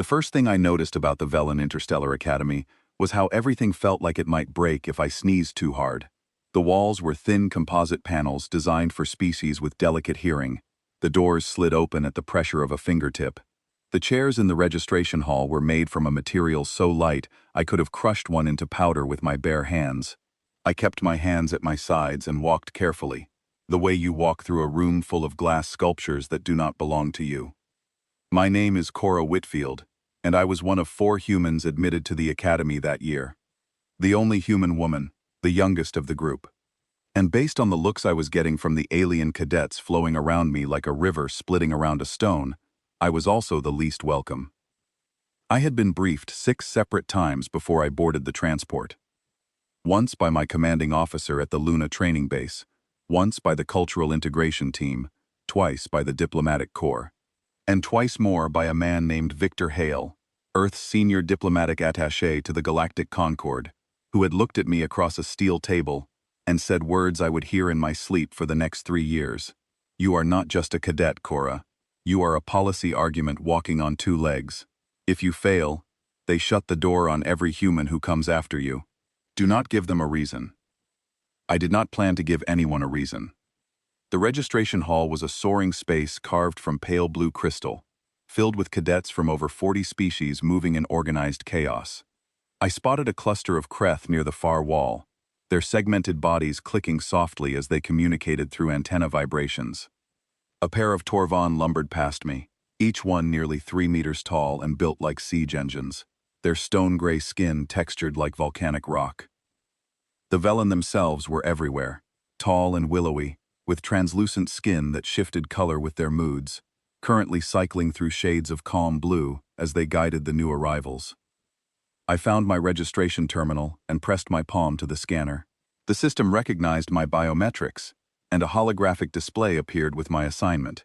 The first thing I noticed about the Velen Interstellar Academy was how everything felt like it might break if I sneezed too hard. The walls were thin composite panels designed for species with delicate hearing. The doors slid open at the pressure of a fingertip. The chairs in the registration hall were made from a material so light I could have crushed one into powder with my bare hands. I kept my hands at my sides and walked carefully, the way you walk through a room full of glass sculptures that do not belong to you. My name is Cora Whitfield, and I was one of 4 humans admitted to the academy that year. The only human woman, the youngest of the group. And based on the looks I was getting from the alien cadets flowing around me like a river splitting around a stone, I was also the least welcome. I had been briefed 6 separate times before I boarded the transport. Once by my commanding officer at the Luna training base, once by the cultural integration team, twice by the diplomatic corps, and twice more by a man named Victor Hale, Earth's senior diplomatic attaché to the Galactic Concord, who had looked at me across a steel table and said words I would hear in my sleep for the next 3 years. You are not just a cadet, Cora. You are a policy argument walking on 2 legs. If you fail, they shut the door on every human who comes after you. Do not give them a reason. I did not plan to give anyone a reason. The registration hall was a soaring space carved from pale blue crystal, filled with cadets from over 40 species moving in organized chaos. I spotted a cluster of Kreth near the far wall, their segmented bodies clicking softly as they communicated through antenna vibrations. A pair of Torvan lumbered past me, each one nearly 3 meters tall and built like siege engines, their stone-gray skin textured like volcanic rock. The Velen themselves were everywhere, tall and willowy, with translucent skin that shifted color with their moods, currently cycling through shades of calm blue as they guided the new arrivals. I found my registration terminal and pressed my palm to the scanner. The system recognized my biometrics, and a holographic display appeared with my assignment.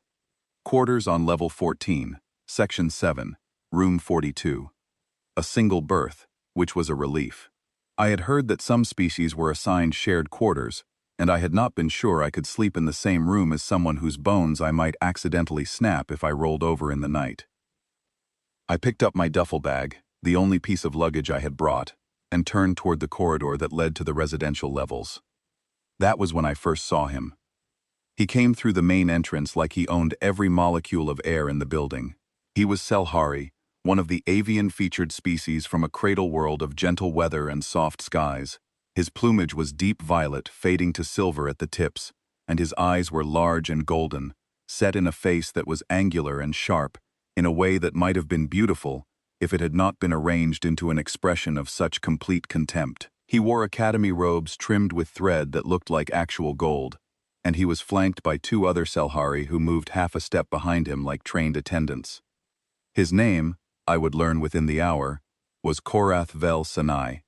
Quarters on Level 14, Section 7, Room 42. A single berth, which was a relief. I had heard that some species were assigned shared quarters, and I had not been sure I could sleep in the same room as someone whose bones I might accidentally snap if I rolled over in the night. I picked up my duffel bag, the only piece of luggage I had brought, and turned toward the corridor that led to the residential levels. That was when I first saw him. He came through the main entrance like he owned every molecule of air in the building. He was Selhari, one of the avian-featured species from a cradle world of gentle weather and soft skies. His plumage was deep violet, fading to silver at the tips, and his eyes were large and golden, set in a face that was angular and sharp, in a way that might have been beautiful if it had not been arranged into an expression of such complete contempt. He wore academy robes trimmed with thread that looked like actual gold, and he was flanked by 2 other Selhari who moved half a step behind him like trained attendants. His name, I would learn within the hour, was Korath Vel Sanai.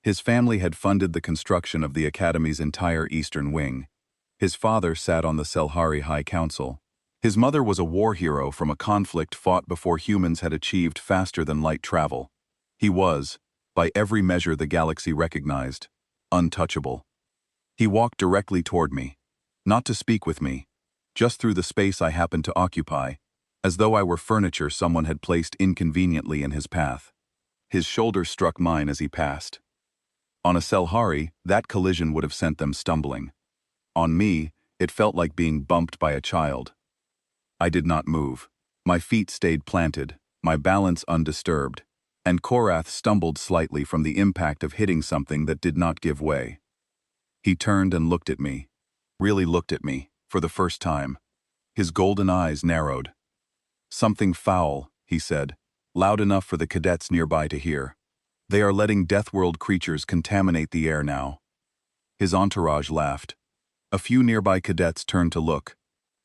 His family had funded the construction of the Academy's entire eastern wing. His father sat on the Selhari High Council. His mother was a war hero from a conflict fought before humans had achieved faster-than-light travel. He was, by every measure the galaxy recognized, untouchable. He walked directly toward me, not to speak with me, just through the space I happened to occupy, as though I were furniture someone had placed inconveniently in his path. His shoulder struck mine as he passed. On a Selhari, that collision would have sent them stumbling. On me, it felt like being bumped by a child. I did not move. My feet stayed planted, my balance undisturbed, and Korath stumbled slightly from the impact of hitting something that did not give way. He turned and looked at me, really looked at me, for the first time. His golden eyes narrowed. "Something foul," he said, loud enough for the cadets nearby to hear. "They are letting Deathworld creatures contaminate the air now." His entourage laughed. A few nearby cadets turned to look.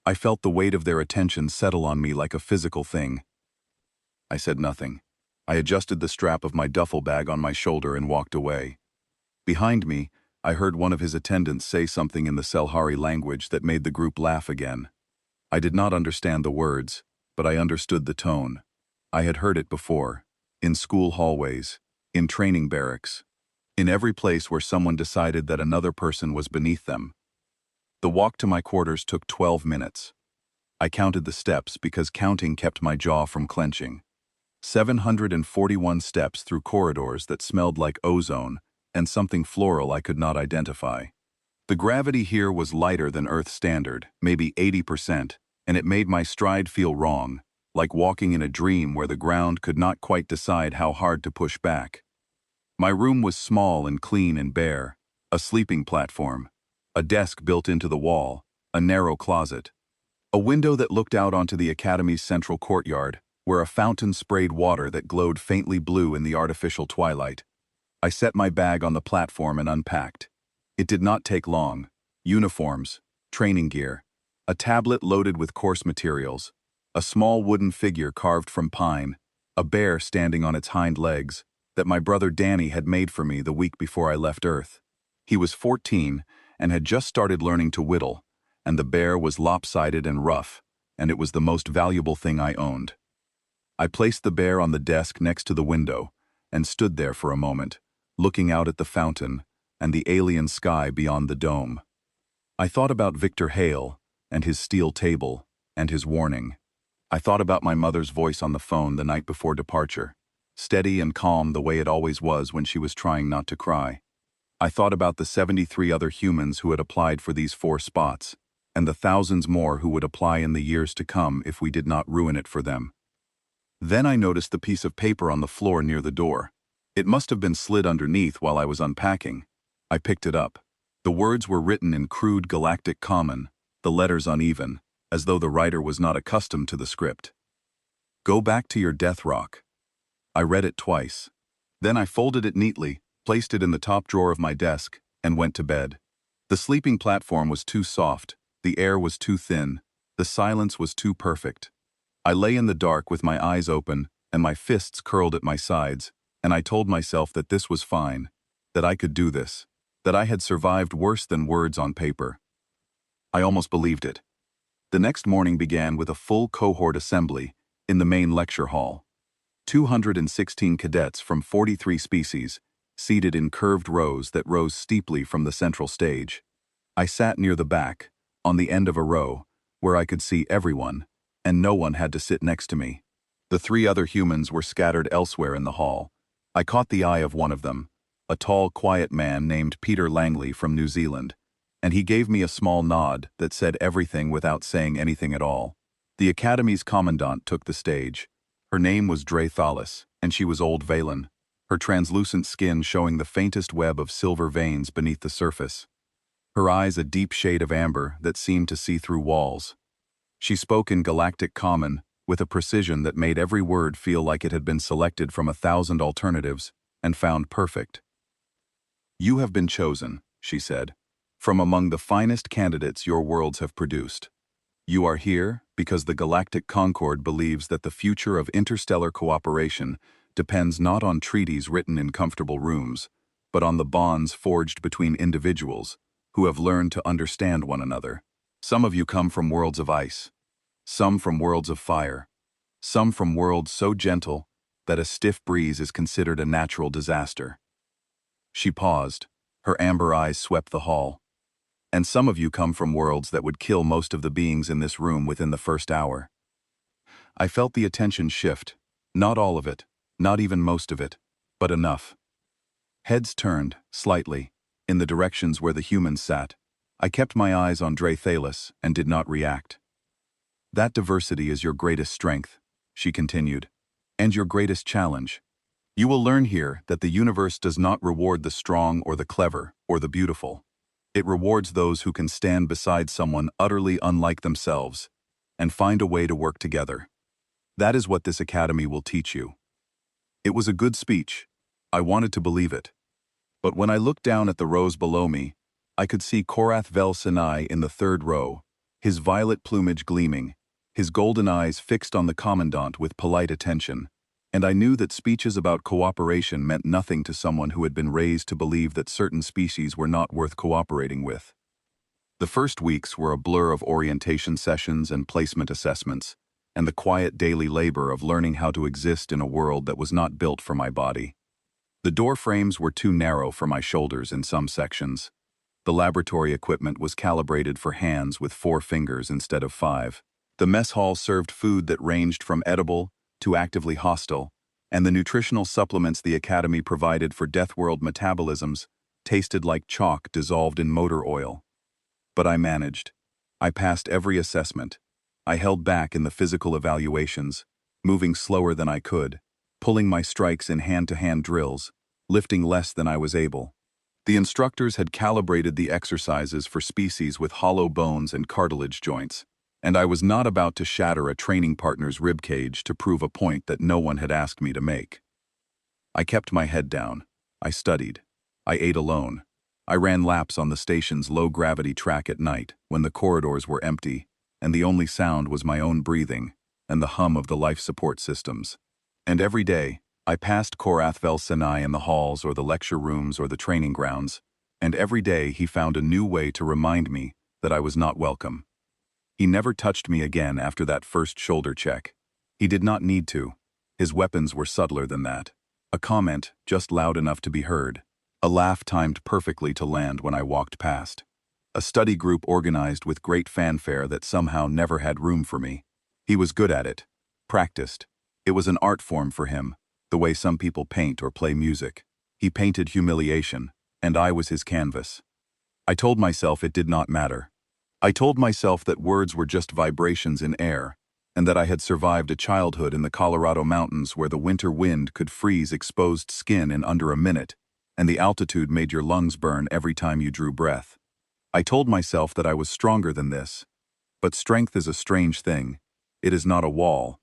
I felt the weight of their attention settle on me like a physical thing. I said nothing. I adjusted the strap of my duffel bag on my shoulder and walked away. Behind me, I heard one of his attendants say something in the Selhari language that made the group laugh again. I did not understand the words, but I understood the tone. I had heard it before, in school hallways, in training barracks, in every place where someone decided that another person was beneath them. The walk to my quarters took 12 minutes. I counted the steps because counting kept my jaw from clenching. 741 steps through corridors that smelled like ozone and something floral I could not identify. The gravity here was lighter than Earth standard, maybe 80%, and it made my stride feel wrong, like walking in a dream where the ground could not quite decide how hard to push back. My room was small and clean and bare, a sleeping platform, a desk built into the wall, a narrow closet, a window that looked out onto the Academy's central courtyard, where a fountain sprayed water that glowed faintly blue in the artificial twilight. I set my bag on the platform and unpacked. It did not take long. Uniforms, training gear, a tablet loaded with course materials, a small wooden figure carved from pine, a bear standing on its hind legs, that my brother Danny had made for me the week before I left Earth. He was 14 and had just started learning to whittle, and the bear was lopsided and rough, and it was the most valuable thing I owned. I placed the bear on the desk next to the window and stood there for a moment, looking out at the fountain and the alien sky beyond the dome. I thought about Victor Hale and his steel table and his warning. I thought about my mother's voice on the phone the night before departure, steady and calm the way it always was when she was trying not to cry. I thought about the 73 other humans who had applied for these 4 spots, and the thousands more who would apply in the years to come if we did not ruin it for them. Then I noticed the piece of paper on the floor near the door. It must have been slid underneath while I was unpacking. I picked it up. The words were written in crude galactic common, the letters uneven, as though the writer was not accustomed to the script. Go back to your death rock. I read it twice. Then I folded it neatly, placed it in the top drawer of my desk, and went to bed. The sleeping platform was too soft, the air was too thin, the silence was too perfect. I lay in the dark with my eyes open and my fists curled at my sides, and I told myself that this was fine, that I could do this, that I had survived worse than words on paper. I almost believed it. The next morning began with a full cohort assembly in the main lecture hall. 216 cadets from 43 species, seated in curved rows that rose steeply from the central stage. I sat near the back, on the end of a row, where I could see everyone, and no one had to sit next to me. The 3 other humans were scattered elsewhere in the hall. I caught the eye of one of them, a tall, quiet man named Peter Langley from New Zealand, and he gave me a small nod that said everything without saying anything at all. The Academy's commandant took the stage. Her name was Dre Thalis, and she was Old Valen, her translucent skin showing the faintest web of silver veins beneath the surface. Her eyes a deep shade of amber that seemed to see through walls. She spoke in galactic common, with a precision that made every word feel like it had been selected from 1,000 alternatives and found perfect. You have been chosen, she said, from among the finest candidates your worlds have produced. You are here because the Galactic Concord believes that the future of interstellar cooperation depends not on treaties written in comfortable rooms, but on the bonds forged between individuals who have learned to understand one another. Some of you come from worlds of ice, some from worlds of fire, some from worlds so gentle that a stiff breeze is considered a natural disaster. She paused, her amber eyes swept the hall. And some of you come from worlds that would kill most of the beings in this room within the first hour. I felt the attention shift, not all of it, not even most of it, but enough. Heads turned, slightly, in the directions where the humans sat. I kept my eyes on Dre Thalis and did not react. That diversity is your greatest strength, she continued, and your greatest challenge. You will learn here that the universe does not reward the strong or the clever or the beautiful. It rewards those who can stand beside someone utterly unlike themselves and find a way to work together. That is what this academy will teach you. It was a good speech. I wanted to believe it. But when I looked down at the rows below me, I could see Korath Vel Sinai in the 3rd row, his violet plumage gleaming, his golden eyes fixed on the commandant with polite attention, and I knew that speeches about cooperation meant nothing to someone who had been raised to believe that certain species were not worth cooperating with. The first weeks were a blur of orientation sessions and placement assessments, and the quiet daily labor of learning how to exist in a world that was not built for my body. The door frames were too narrow for my shoulders in some sections. The laboratory equipment was calibrated for hands with 4 fingers instead of 5. The mess hall served food that ranged from edible to actively hostile, and the nutritional supplements the Academy provided for Deathworld metabolisms tasted like chalk dissolved in motor oil. But I managed. I passed every assessment. I held back in the physical evaluations, moving slower than I could, pulling my strikes in hand-to-hand drills, lifting less than I was able. The instructors had calibrated the exercises for species with hollow bones and cartilage joints, and I was not about to shatter a training partner's ribcage to prove a point that no one had asked me to make. I kept my head down. I studied. I ate alone. I ran laps on the station's low-gravity track at night when the corridors were empty, and the only sound was my own breathing and the hum of the life support systems. And every day, I passed Korathvel Sinai in the halls or the lecture rooms or the training grounds, and every day he found a new way to remind me that I was not welcome. He never touched me again after that first shoulder check. He did not need to. His weapons were subtler than that. A comment just loud enough to be heard. A laugh timed perfectly to land when I walked past. A study group organized with great fanfare that somehow never had room for me. He was good at it. Practiced. It was an art form for him, the way some people paint or play music. He painted humiliation, and I was his canvas. I told myself it did not matter. I told myself that words were just vibrations in air, and that I had survived a childhood in the Colorado mountains where the winter wind could freeze exposed skin in under a minute, and the altitude made your lungs burn every time you drew breath. I told myself that I was stronger than this. But strength is a strange thing. It is not a wall.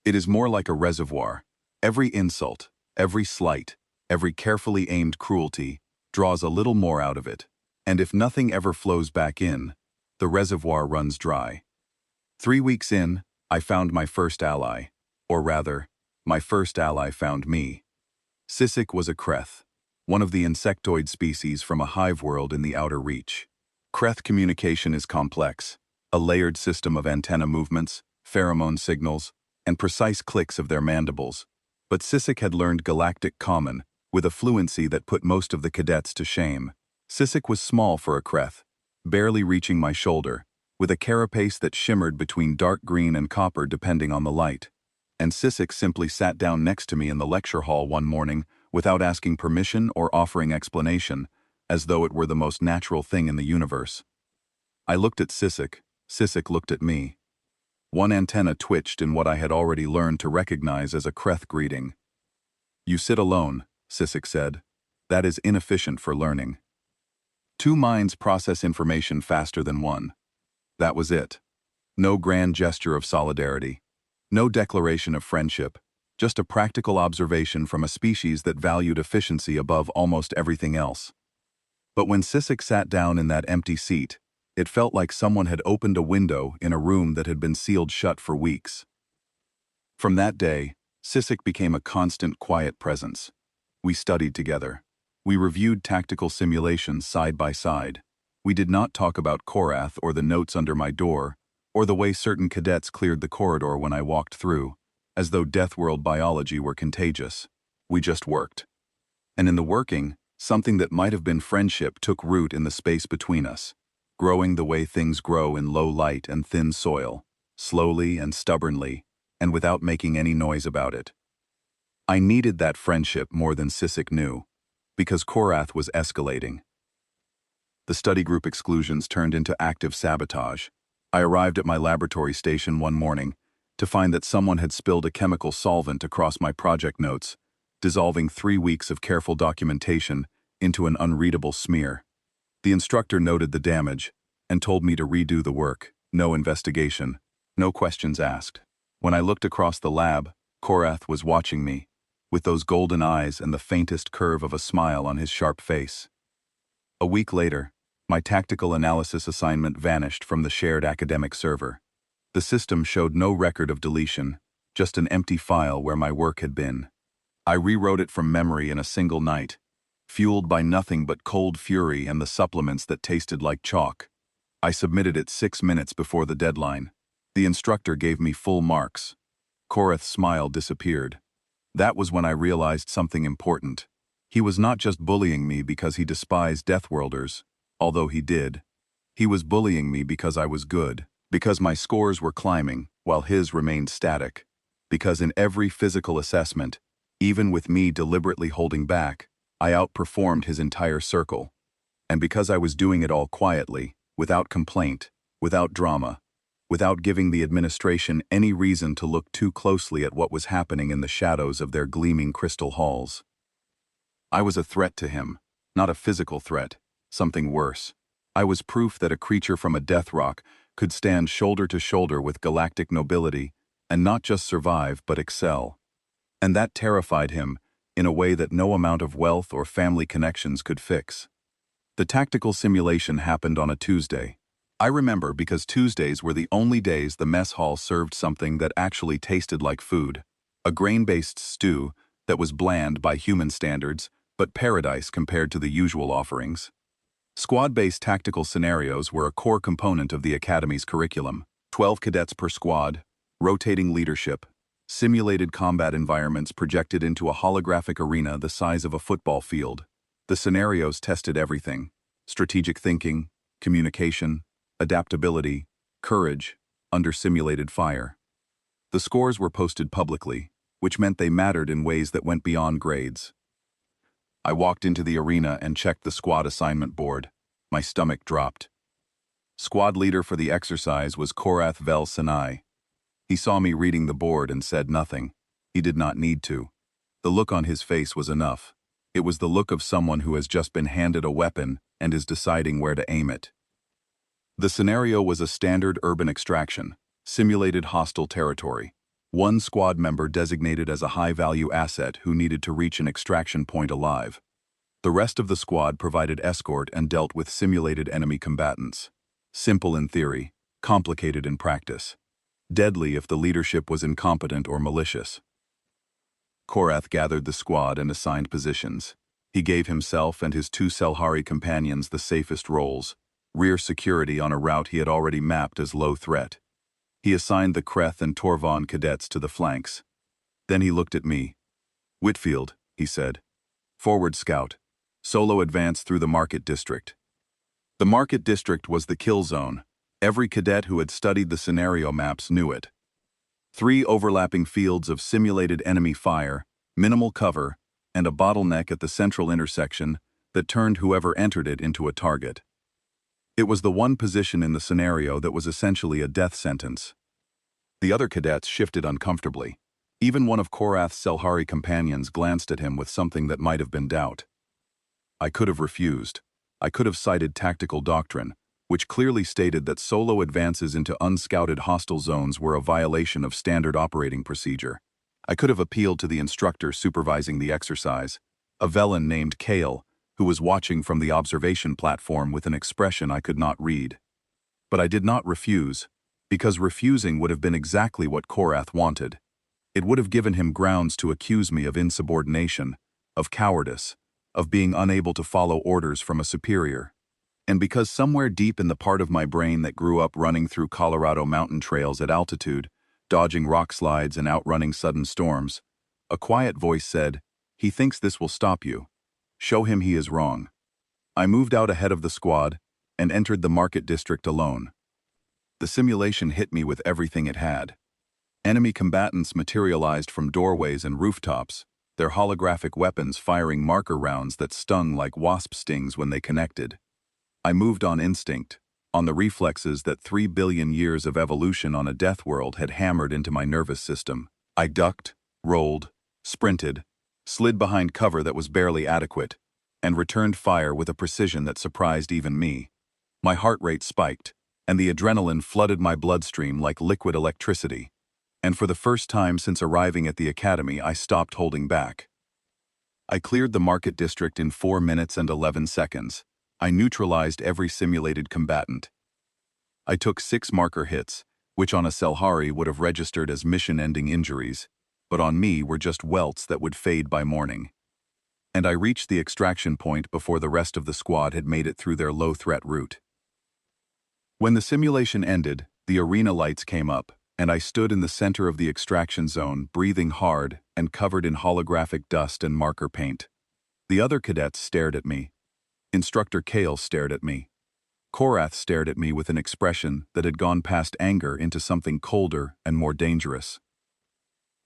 It is more like a reservoir. Every insult, every slight, every carefully aimed cruelty draws a little more out of it, and if nothing ever flows back in, the reservoir runs dry. 3 weeks in, I found my first ally, or rather, my first ally found me. Sisik was a Kreth, one of the insectoid species from a hive world in the outer reach. Kreth communication is complex, a layered system of antenna movements, pheromone signals, and precise clicks of their mandibles. But Sisik had learned Galactic Common, with a fluency that put most of the cadets to shame. Sisik was small for a Kreth, barely reaching my shoulder, with a carapace that shimmered between dark green and copper depending on the light. And Sisik simply sat down next to me in the lecture hall one morning without asking permission or offering explanation, as though it were the most natural thing in the universe. I looked at Sisik. Sisik looked at me. One antenna twitched in what I had already learned to recognize as a Kreth greeting. "You sit alone," Sisik said. "That is inefficient for learning. 2 minds process information faster than one." That was it. No grand gesture of solidarity. No declaration of friendship. Just a practical observation from a species that valued efficiency above almost everything else. But when Sisik sat down in that empty seat, it felt like someone had opened a window in a room that had been sealed shut for weeks. From that day, Sisik became a constant, quiet presence. We studied together. We reviewed tactical simulations side by side. We did not talk about Korath or the notes under my door, or the way certain cadets cleared the corridor when I walked through, as though Deathworld biology were contagious. We just worked. And in the working, something that might have been friendship took root in the space between us, growing the way things grow in low light and thin soil, slowly and stubbornly, and without making any noise about it. I needed that friendship more than Sisik knew, because Korath was escalating. The study group exclusions turned into active sabotage. I arrived at my laboratory station one morning to find that someone had spilled a chemical solvent across my project notes, dissolving 3 weeks of careful documentation into an unreadable smear. The instructor noted the damage and told me to redo the work, no investigation, no questions asked. When I looked across the lab, Korath was watching me, with those golden eyes and the faintest curve of a smile on his sharp face. A week later, my tactical analysis assignment vanished from the shared academic server. The system showed no record of deletion, just an empty file where my work had been. I rewrote it from memory in a single night, fueled by nothing but cold fury and the supplements that tasted like chalk. I submitted it 6 minutes before the deadline. The instructor gave me full marks. Korath's smile disappeared. That was when I realized something important. He was not just bullying me because he despised Deathworlders, although he did. He was bullying me because I was good, because my scores were climbing while his remained static, because in every physical assessment, Even with me deliberately holding back, I outperformed his entire circle. And because I was doing it all quietly, without complaint, without drama, without giving the administration any reason to look too closely at what was happening in the shadows of their gleaming crystal halls. I was a threat to him, not a physical threat, something worse. I was proof that a creature from a death rock could stand shoulder to shoulder with galactic nobility and not just survive but excel. And that terrified him in a way that no amount of wealth or family connections could fix. The tactical simulation happened on a Tuesday. I remember because Tuesdays were the only days the mess hall served something that actually tasted like food, a grain-based stew that was bland by human standards, but paradise compared to the usual offerings. Squad-based tactical scenarios were a core component of the Academy's curriculum. 12 cadets per squad, rotating leadership, simulated combat environments projected into a holographic arena the size of a football field. The scenarios tested everything: strategic thinking, communication, adaptability, courage, under simulated fire. The scores were posted publicly, which meant they mattered in ways that went beyond grades. I walked into the arena and checked the squad assignment board. My stomach dropped. Squad leader for the exercise was Korath Vel Sinai. He saw me reading the board and said nothing. He did not need to. The look on his face was enough. It was the look of someone who has just been handed a weapon and is deciding where to aim it. The scenario was a standard urban extraction, simulated hostile territory. One squad member designated as a high-value asset who needed to reach an extraction point alive. The rest of the squad provided escort and dealt with simulated enemy combatants. Simple in theory, complicated in practice. Deadly if the leadership was incompetent or malicious. Korath gathered the squad and assigned positions. He gave himself and his 2 Selhari companions the safest roles, rear security on a route he had already mapped as low threat. He assigned the Kreth and Torvon cadets to the flanks. Then he looked at me. "Whitfield," he said. "Forward scout. Solo advance through the Market District." The Market District was the kill zone. Every cadet who had studied the scenario maps knew it. 3 overlapping fields of simulated enemy fire, minimal cover, and a bottleneck at the central intersection that turned whoever entered it into a target. It was the one position in the scenario that was essentially a death sentence. The other cadets shifted uncomfortably. Even one of Korath's Selhari companions glanced at him with something that might have been doubt. I could have refused. I could have cited tactical doctrine, which clearly stated that solo advances into unscouted hostile zones were a violation of standard operating procedure. I could have appealed to the instructor supervising the exercise, a Velen named Kale, who was watching from the observation platform with an expression I could not read. But I did not refuse, because refusing would have been exactly what Korath wanted. It would have given him grounds to accuse me of insubordination, of cowardice, of being unable to follow orders from a superior. And because somewhere deep in the part of my brain that grew up running through Colorado mountain trails at altitude, dodging rock slides and outrunning sudden storms, a quiet voice said, "He thinks this will stop you. Show him he is wrong." I moved out ahead of the squad and entered the Market District alone. The simulation hit me with everything it had. Enemy combatants materialized from doorways and rooftops, their holographic weapons firing marker rounds that stung like wasp stings when they connected. I moved on instinct, on the reflexes that 3 billion years of evolution on a death world had hammered into my nervous system. I ducked, rolled, sprinted, slid behind cover that was barely adequate, and returned fire with a precision that surprised even me. My heart rate spiked, and the adrenaline flooded my bloodstream like liquid electricity. And for the first time since arriving at the academy, I stopped holding back. I cleared the Market District in 4 minutes and 11 seconds. I neutralized every simulated combatant. I took 6 marker hits, which on a Selhari would have registered as mission-ending injuries, but on me were just welts that would fade by morning. And I reached the extraction point before the rest of the squad had made it through their low-threat route. When the simulation ended, the arena lights came up, and I stood in the center of the extraction zone, breathing hard and covered in holographic dust and marker paint. The other cadets stared at me. Instructor Kale stared at me. Korath stared at me with an expression that had gone past anger into something colder and more dangerous.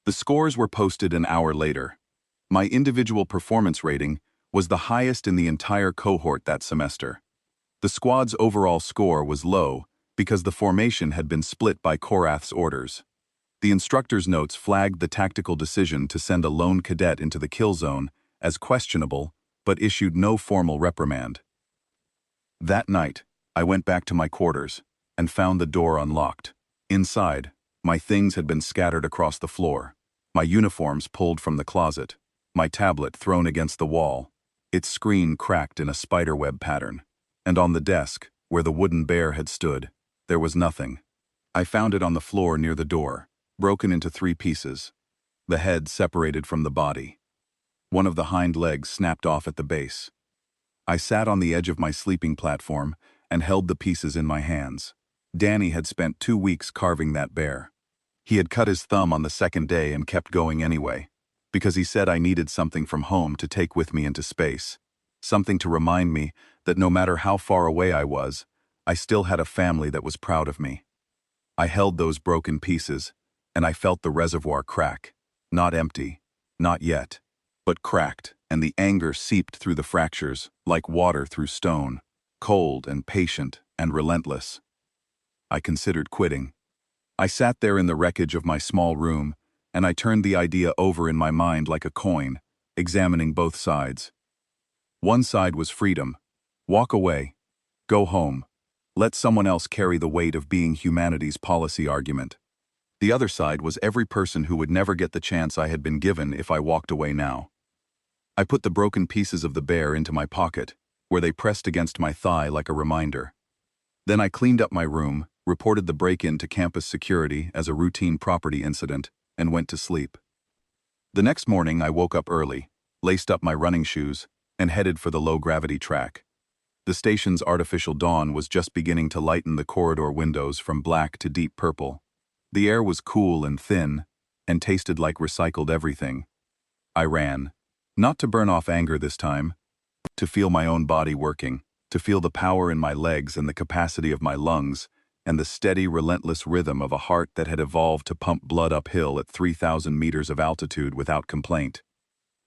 The scores were posted an hour later. My individual performance rating was the highest in the entire cohort that semester. The squad's overall score was low because the formation had been split by Korath's orders. The instructor's notes flagged the tactical decision to send a lone cadet into the kill zone as questionable, but issued no formal reprimand. That night, I went back to my quarters and found the door unlocked. Inside, my things had been scattered across the floor, my uniforms pulled from the closet, my tablet thrown against the wall, its screen cracked in a spiderweb pattern, and on the desk, where the wooden bear had stood, there was nothing. I found it on the floor near the door, broken into 3 pieces, the head separated from the body. One of the hind legs snapped off at the base. I sat on the edge of my sleeping platform and held the pieces in my hands. Danny had spent 2 weeks carving that bear. He had cut his thumb on the second day and kept going anyway, because he said I needed something from home to take with me into space, something to remind me that no matter how far away I was, I still had a family that was proud of me. I held those broken pieces, and I felt the reservoir crack, not empty, not yet, but cracked, and the anger seeped through the fractures like water through stone, cold and patient and relentless. I considered quitting. I sat there in the wreckage of my small room, and I turned the idea over in my mind like a coin, examining both sides. One side was freedom. Walk away. Go home. Let someone else carry the weight of being humanity's policy argument. The other side was every person who would never get the chance I had been given if I walked away now. I put the broken pieces of the bear into my pocket, where they pressed against my thigh like a reminder. Then I cleaned up my room, reported the break-in to campus security as a routine property incident, and went to sleep. The next morning I woke up early, laced up my running shoes, and headed for the low-gravity track. The station's artificial dawn was just beginning to lighten the corridor windows from black to deep purple. The air was cool and thin, and tasted like recycled everything. I ran, not to burn off anger this time, to feel my own body working, to feel the power in my legs and the capacity of my lungs, and the steady, relentless rhythm of a heart that had evolved to pump blood uphill at 3,000 meters of altitude without complaint.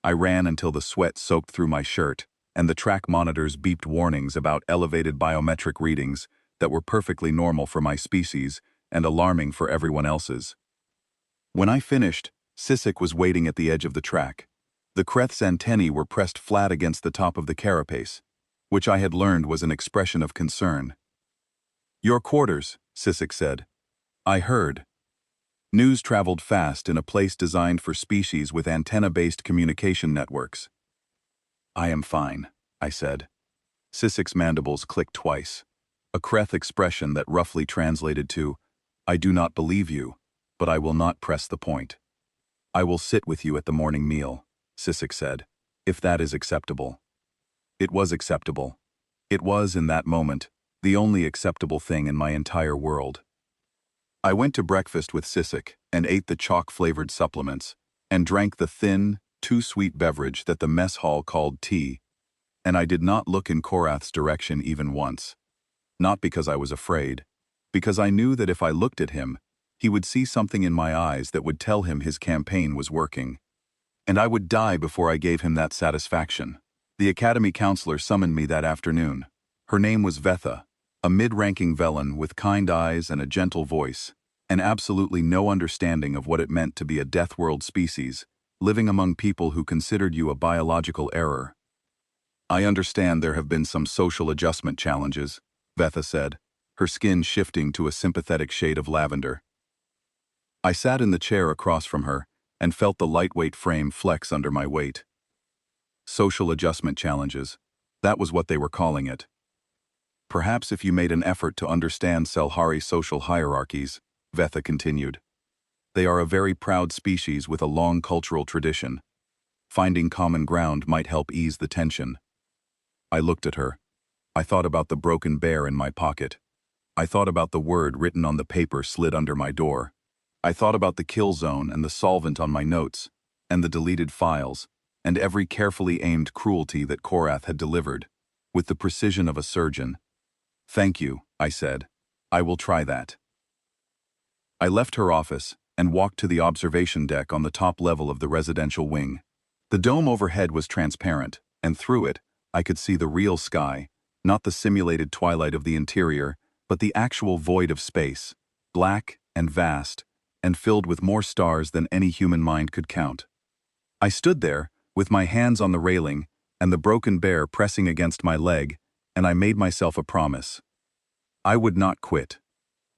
I ran until the sweat soaked through my shirt, and the track monitors beeped warnings about elevated biometric readings that were perfectly normal for my species and alarming for everyone else's. When I finished, Sisek was waiting at the edge of the track. The Kreth's antennae were pressed flat against the top of the carapace, which I had learned was an expression of concern. "Your quarters," Sisek said. I heard. News traveled fast in a place designed for species with antenna-based communication networks. "I am fine," I said. Sisek's mandibles clicked twice, a Kreth expression that roughly translated to, "I do not believe you, but I will not press the point." "I will sit with you at the morning meal," Sisek said, "if that is acceptable." It was acceptable. It was, in that moment, the only acceptable thing in my entire world. I went to breakfast with Sisek and ate the chalk-flavored supplements and drank the thin, too-sweet beverage that the mess hall called tea, and I did not look in Korath's direction even once. Not because I was afraid, because I knew that if I looked at him, he would see something in my eyes that would tell him his campaign was working. And I would die before I gave him that satisfaction. The academy counselor summoned me that afternoon. Her name was Vetha, a mid-ranking Velen with kind eyes and a gentle voice, and absolutely no understanding of what it meant to be a Deathworld species, living among people who considered you a biological error. "I understand there have been some social adjustment challenges," Vetha said, her skin shifting to a sympathetic shade of lavender. I sat in the chair across from her and felt the lightweight frame flex under my weight. Social adjustment challenges. That was what they were calling it. "Perhaps if you made an effort to understand Selhari social hierarchies," Vetha continued. "They are a very proud species with a long cultural tradition. Finding common ground might help ease the tension." I looked at her. I thought about the broken bear in my pocket. I thought about the word written on the paper slid under my door. I thought about the kill zone and the solvent on my notes, and the deleted files, and every carefully aimed cruelty that Korath had delivered, with the precision of a surgeon. "Thank you," I said. "I will try that." I left her office and walked to the observation deck on the top level of the residential wing. The dome overhead was transparent, and through it, I could see the real sky, not the simulated twilight of the interior, but the actual void of space, black and vast, and filled with more stars than any human mind could count. I stood there, with my hands on the railing, and the broken bear pressing against my leg, and I made myself a promise. I would not quit.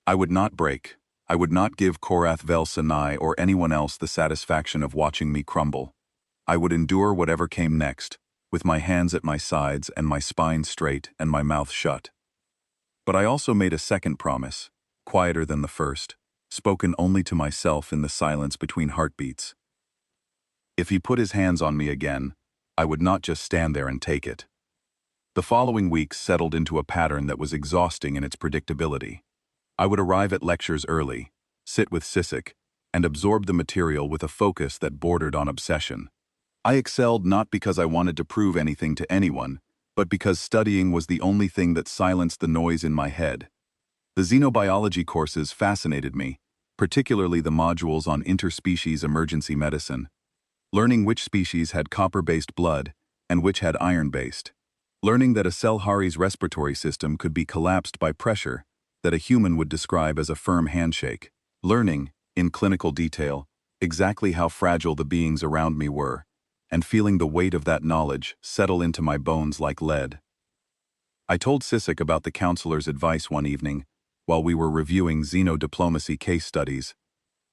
I would not break. I would not give Korath Vel Sinai or anyone else the satisfaction of watching me crumble. I would endure whatever came next, with my hands at my sides and my spine straight and my mouth shut. But I also made a second promise, quieter than the first, spoken only to myself in the silence between heartbeats. If he put his hands on me again, I would not just stand there and take it. The following weeks settled into a pattern that was exhausting in its predictability. I would arrive at lectures early, sit with Sisek, and absorb the material with a focus that bordered on obsession. I excelled not because I wanted to prove anything to anyone, but because studying was the only thing that silenced the noise in my head. The xenobiology courses fascinated me, particularly the modules on interspecies emergency medicine. Learning which species had copper-based blood and which had iron-based. Learning that a Selhari's respiratory system could be collapsed by pressure that a human would describe as a firm handshake. Learning, in clinical detail, exactly how fragile the beings around me were, and feeling the weight of that knowledge settle into my bones like lead. I told Sisek about the counselor's advice one evening, while we were reviewing xenodiplomacy case studies.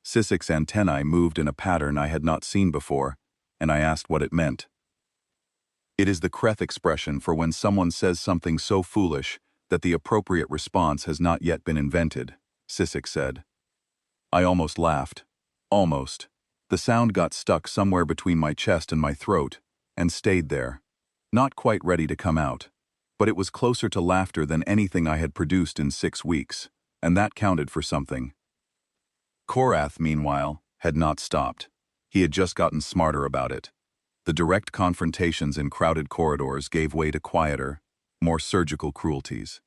Sisek's antennae moved in a pattern I had not seen before, and I asked what it meant. It is the Kreth expression for when someone says something so foolish that the appropriate response has not yet been invented, Sisek said. I almost laughed. Almost. The sound got stuck somewhere between my chest and my throat, and stayed there. Not quite ready to come out. But it was closer to laughter than anything I had produced in 6 weeks, and that counted for something. Korath, meanwhile, had not stopped. He had just gotten smarter about it. The direct confrontations in crowded corridors gave way to quieter, more surgical cruelties.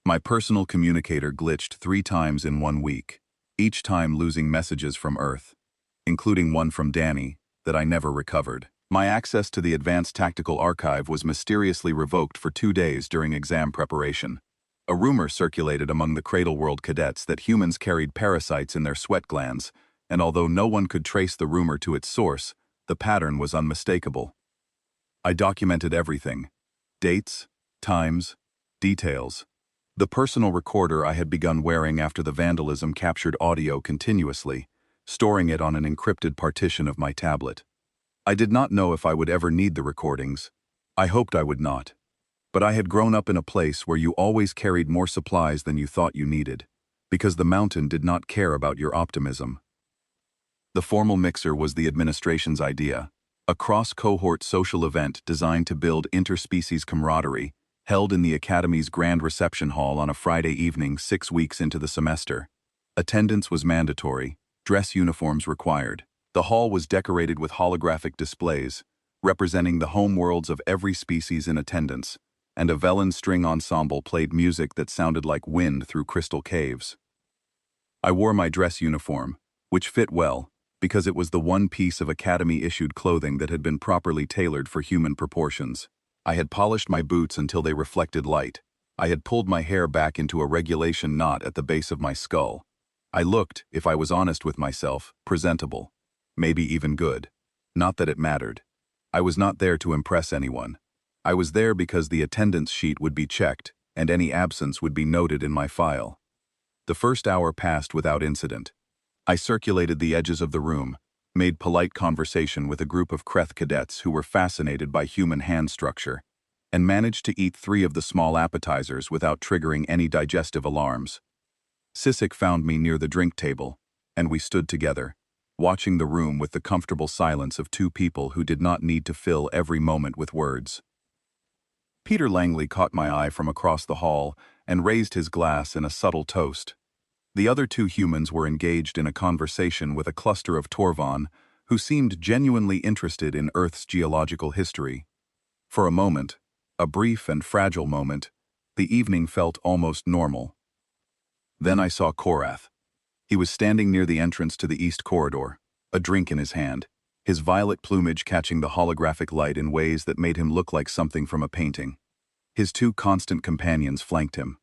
My personal communicator glitched 3 times in 1 week, each time losing messages from Earth, including one from Danny that I never recovered. My access to the Advanced Tactical Archive was mysteriously revoked for 2 days during exam preparation. A rumor circulated among the Cradle World cadets that humans carried parasites in their sweat glands, and although no one could trace the rumor to its source, the pattern was unmistakable. I documented everything. Dates, times, details. The personal recorder I had begun wearing after the vandalism captured audio continuously, storing it on an encrypted partition of my tablet. I did not know if I would ever need the recordings. I hoped I would not. But I had grown up in a place where you always carried more supplies than you thought you needed, because the mountain did not care about your optimism. The formal mixer was the administration's idea, a cross-cohort social event designed to build interspecies camaraderie, held in the Academy's Grand Reception Hall on a Friday evening 6 weeks into the semester. Attendance was mandatory, dress uniforms required. The hall was decorated with holographic displays, representing the home worlds of every species in attendance, and a Velen string ensemble played music that sounded like wind through crystal caves. I wore my dress uniform, which fit well, because it was the one piece of Academy-issued clothing that had been properly tailored for human proportions. I had polished my boots until they reflected light. I had pulled my hair back into a regulation knot at the base of my skull. I looked, if I was honest with myself, presentable. Maybe even good. Not that it mattered. I was not there to impress anyone. I was there because the attendance sheet would be checked, and any absence would be noted in my file. The first hour passed without incident. I circulated the edges of the room, made polite conversation with a group of Kreth cadets who were fascinated by human hand structure, and managed to eat 3 of the small appetizers without triggering any digestive alarms. Sisek found me near the drink table, and we stood together, watching the room with the comfortable silence of 2 people who did not need to fill every moment with words. Peter Langley caught my eye from across the hall and raised his glass in a subtle toast. The other 2 humans were engaged in a conversation with a cluster of Torvon, who seemed genuinely interested in Earth's geological history. For a moment, a brief and fragile moment, the evening felt almost normal. Then I saw Korath. He was standing near the entrance to the east corridor, a drink in his hand, his violet plumage catching the holographic light in ways that made him look like something from a painting. His two constant companions flanked him.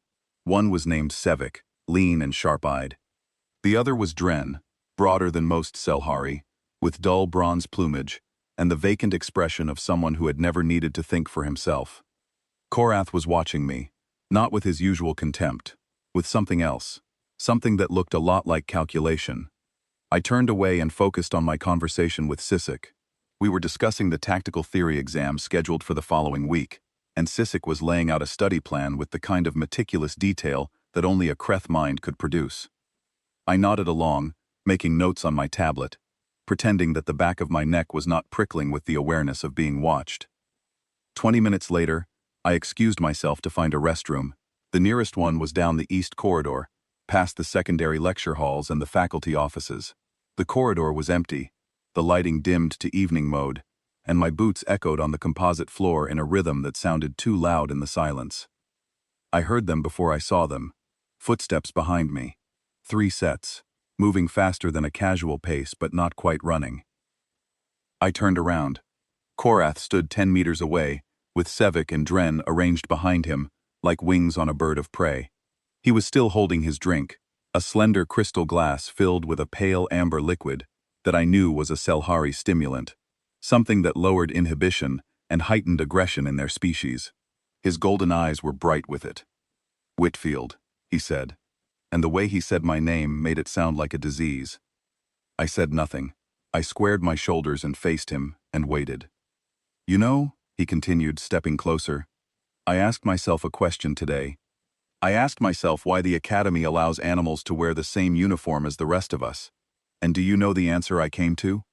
One was named Sevik, lean and sharp-eyed. The other was Dren, broader than most Selhari, with dull bronze plumage and the vacant expression of someone who had never needed to think for himself. Korath was watching me, not with his usual contempt, with something else, something that looked a lot like calculation. I turned away and focused on my conversation with Sisik. We were discussing the tactical theory exam scheduled for the following week, and Sisik was laying out a study plan with the kind of meticulous detail that only a Kreth mind could produce. I nodded along, making notes on my tablet, pretending that the back of my neck was not prickling with the awareness of being watched. 20 minutes later, I excused myself to find a restroom. The nearest one was down the east corridor, past the secondary lecture halls and the faculty offices. The corridor was empty, the lighting dimmed to evening mode, and my boots echoed on the composite floor in a rhythm that sounded too loud in the silence. I heard them before I saw them. Footsteps behind me. 3 sets, moving faster than a casual pace but not quite running. I turned around. Korath stood 10 meters away, with Sevik and Dren arranged behind him, like wings on a bird of prey. He was still holding his drink, a slender crystal glass filled with a pale amber liquid that I knew was a Selhari stimulant, something that lowered inhibition and heightened aggression in their species. His golden eyes were bright with it. "Whitfield," he said, and the way he said my name made it sound like a disease. I said nothing. I squared my shoulders and faced him, and waited. "You know," he continued, stepping closer, "I asked myself a question today. I asked myself why the Academy allows animals to wear the same uniform as the rest of us. And do you know the answer I came to?"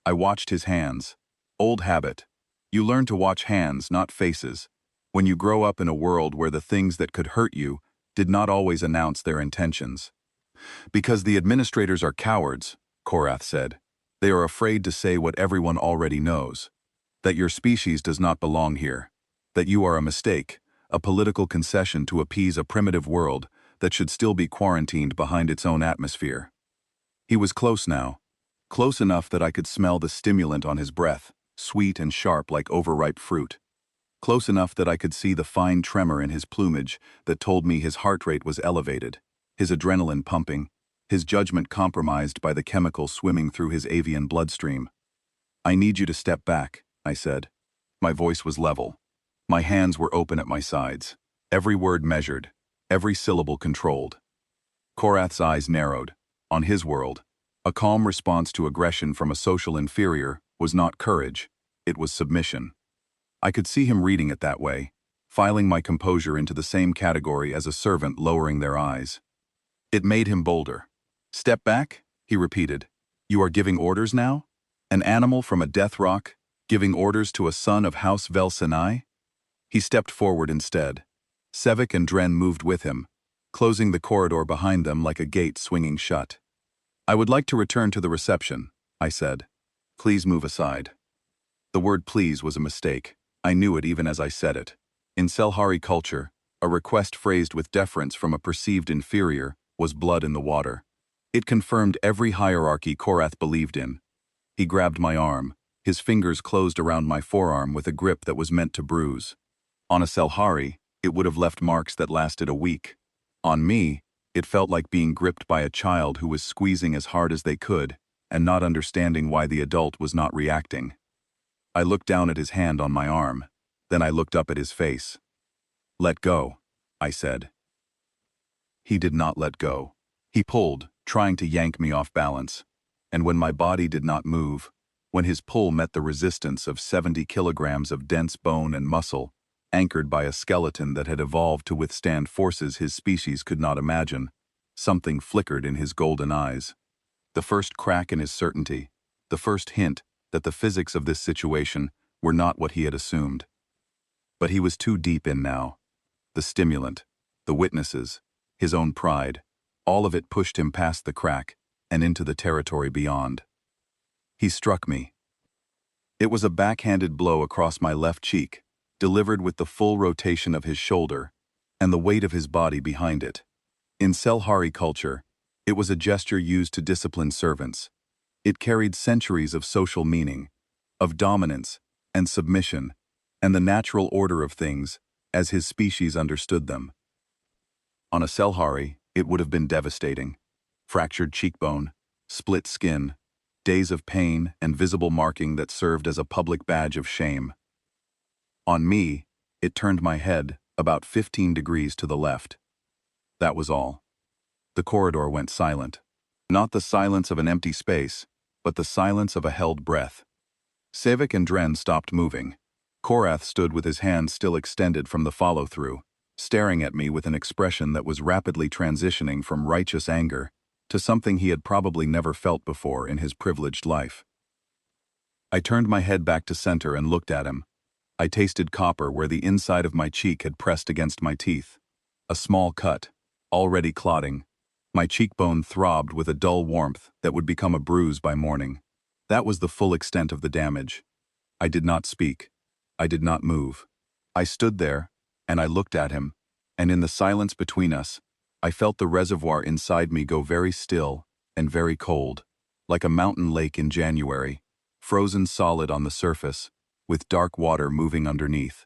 I watched his hands. Old habit. You learn to watch hands, not faces, when you grow up in a world where the things that could hurt you did not always announce their intentions. "Because the administrators are cowards," Korath said. "They are afraid to say what everyone already knows. That your species does not belong here. That you are a mistake, a political concession to appease a primitive world that should still be quarantined behind its own atmosphere." He was close now, close enough that I could smell the stimulant on his breath, sweet and sharp like overripe fruit. Close enough that I could see the fine tremor in his plumage that told me his heart rate was elevated, his adrenaline pumping, his judgment compromised by the chemical swimming through his avian bloodstream. "I need you to step back," I said. My voice was level. My hands were open at my sides, every word measured, every syllable controlled. Korath's eyes narrowed. On his world, a calm response to aggression from a social inferior was not courage, it was submission. I could see him reading it that way, filing my composure into the same category as a servant lowering their eyes. It made him bolder. "Step back," he repeated. "You are giving orders now? An animal from a death rock, giving orders to a son of House Vel Sinai?" He stepped forward instead. Sevik and Dren moved with him, closing the corridor behind them like a gate swinging shut. "I would like to return to the reception," I said. "Please move aside." The word please was a mistake. I knew it even as I said it. In Selhari culture, a request phrased with deference from a perceived inferior was blood in the water. It confirmed every hierarchy Korath believed in. He grabbed my arm. His fingers closed around my forearm with a grip that was meant to bruise. On a Selhari, it would have left marks that lasted a week. On me, it felt like being gripped by a child who was squeezing as hard as they could and not understanding why the adult was not reacting. I looked down at his hand on my arm. Then I looked up at his face. "Let go," I said. He did not let go. He pulled, trying to yank me off balance. And when my body did not move, when his pull met the resistance of 70 kilograms of dense bone and muscle, anchored by a skeleton that had evolved to withstand forces his species could not imagine, something flickered in his golden eyes. The first crack in his certainty, the first hint that the physics of this situation were not what he had assumed. But he was too deep in now. The stimulant, the witnesses, his own pride, all of it pushed him past the crack and into the territory beyond. He struck me. It was a backhanded blow across my left cheek, delivered with the full rotation of his shoulder and the weight of his body behind it. In Selhari culture, it was a gesture used to discipline servants. It carried centuries of social meaning, of dominance and submission, and the natural order of things as his species understood them. On a Selhari, it would have been devastating. Fractured cheekbone, split skin, days of pain and visible marking that served as a public badge of shame. On me, it turned my head about 15 degrees to the left. That was all. The corridor went silent. Not the silence of an empty space, but the silence of a held breath. Savik and Dren stopped moving. Korath stood with his hand still extended from the follow-through, staring at me with an expression that was rapidly transitioning from righteous anger to something he had probably never felt before in his privileged life. I turned my head back to center and looked at him. I tasted copper where the inside of my cheek had pressed against my teeth. A small cut, already clotting. My cheekbone throbbed with a dull warmth that would become a bruise by morning. That was the full extent of the damage. I did not speak. I did not move. I stood there, and I looked at him, and in the silence between us, I felt the reservoir inside me go very still and very cold, like a mountain lake in January, frozen solid on the surface, with dark water moving underneath.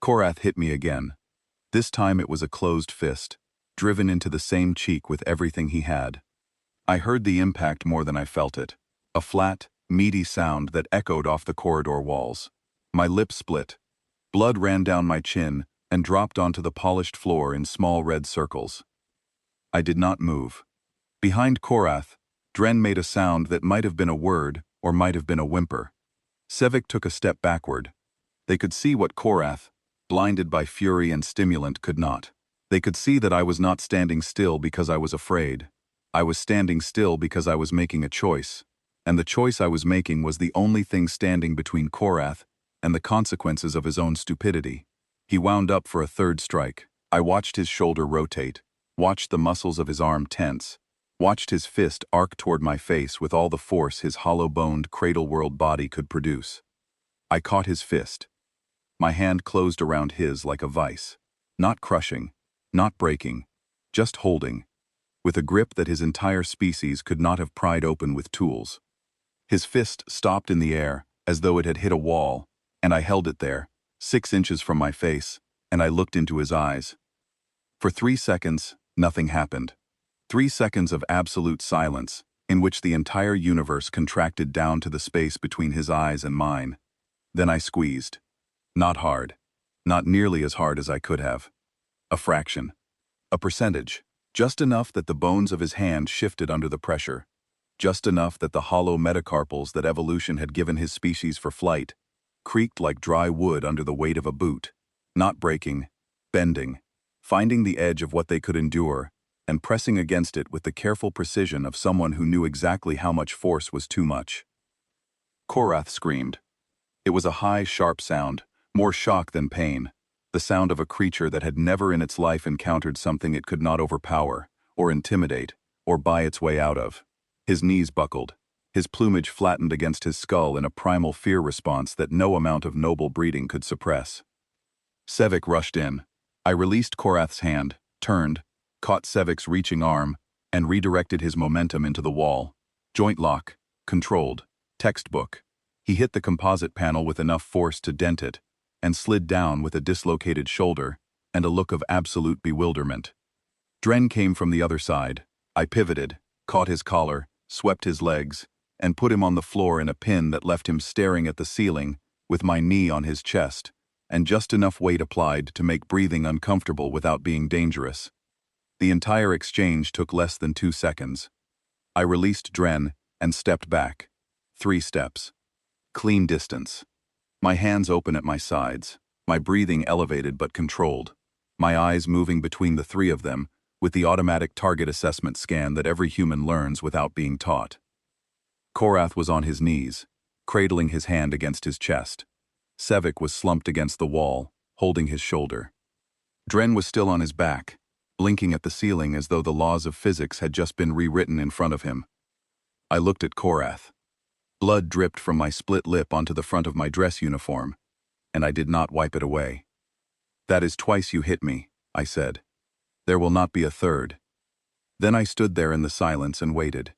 Korath hit me again. This time it was a closed fist, driven into the same cheek with everything he had. I heard the impact more than I felt it, a flat, meaty sound that echoed off the corridor walls. My lips split. Blood ran down my chin and dropped onto the polished floor in small red circles. I did not move. Behind Korath, Dren made a sound that might have been a word or might have been a whimper. Sevik took a step backward. They could see what Korath, blinded by fury and stimulant, could not. They could see that I was not standing still because I was afraid. I was standing still because I was making a choice, and the choice I was making was the only thing standing between Korath and the consequences of his own stupidity. He wound up for a third strike. I watched his shoulder rotate, watched the muscles of his arm tense, watched his fist arc toward my face with all the force his hollow-boned, cradle-world body could produce. I caught his fist. My hand closed around his like a vice, not crushing, not breaking, just holding, with a grip that his entire species could not have pried open with tools. His fist stopped in the air, as though it had hit a wall, and I held it there, 6 inches from my face, and I looked into his eyes. For 3 seconds, nothing happened. 3 seconds of absolute silence, in which the entire universe contracted down to the space between his eyes and mine. Then I squeezed. Not hard. Not nearly as hard as I could have. A fraction. A percentage. Just enough that the bones of his hand shifted under the pressure. Just enough that the hollow metacarpals that evolution had given his species for flight creaked like dry wood under the weight of a boot, not breaking, bending, finding the edge of what they could endure, and pressing against it with the careful precision of someone who knew exactly how much force was too much. Korath screamed. It was a high, sharp sound, more shock than pain, the sound of a creature that had never in its life encountered something it could not overpower, or intimidate, or buy its way out of. His knees buckled, his plumage flattened against his skull in a primal fear response that no amount of noble breeding could suppress. Sevik rushed in. I released Korath's hand, turned, caught Sevik's reaching arm, and redirected his momentum into the wall. Joint lock, controlled, textbook. He hit the composite panel with enough force to dent it, and slid down with a dislocated shoulder and a look of absolute bewilderment. Dren came from the other side. I pivoted, caught his collar, swept his legs, and put him on the floor in a pin that left him staring at the ceiling, with my knee on his chest, and just enough weight applied to make breathing uncomfortable without being dangerous. The entire exchange took less than 2 seconds. I released Dren and stepped back. 3 steps. Clean distance. My hands open at my sides, my breathing elevated but controlled, my eyes moving between the 3 of them with the automatic target assessment scan that every human learns without being taught. Korath was on his knees, cradling his hand against his chest. Sevik was slumped against the wall, holding his shoulder. Dren was still on his back, blinking at the ceiling as though the laws of physics had just been rewritten in front of him. I looked at Korath. Blood dripped from my split lip onto the front of my dress uniform, and I did not wipe it away. "That is twice you hit me," I said. "There will not be a third." Then I stood there in the silence and waited.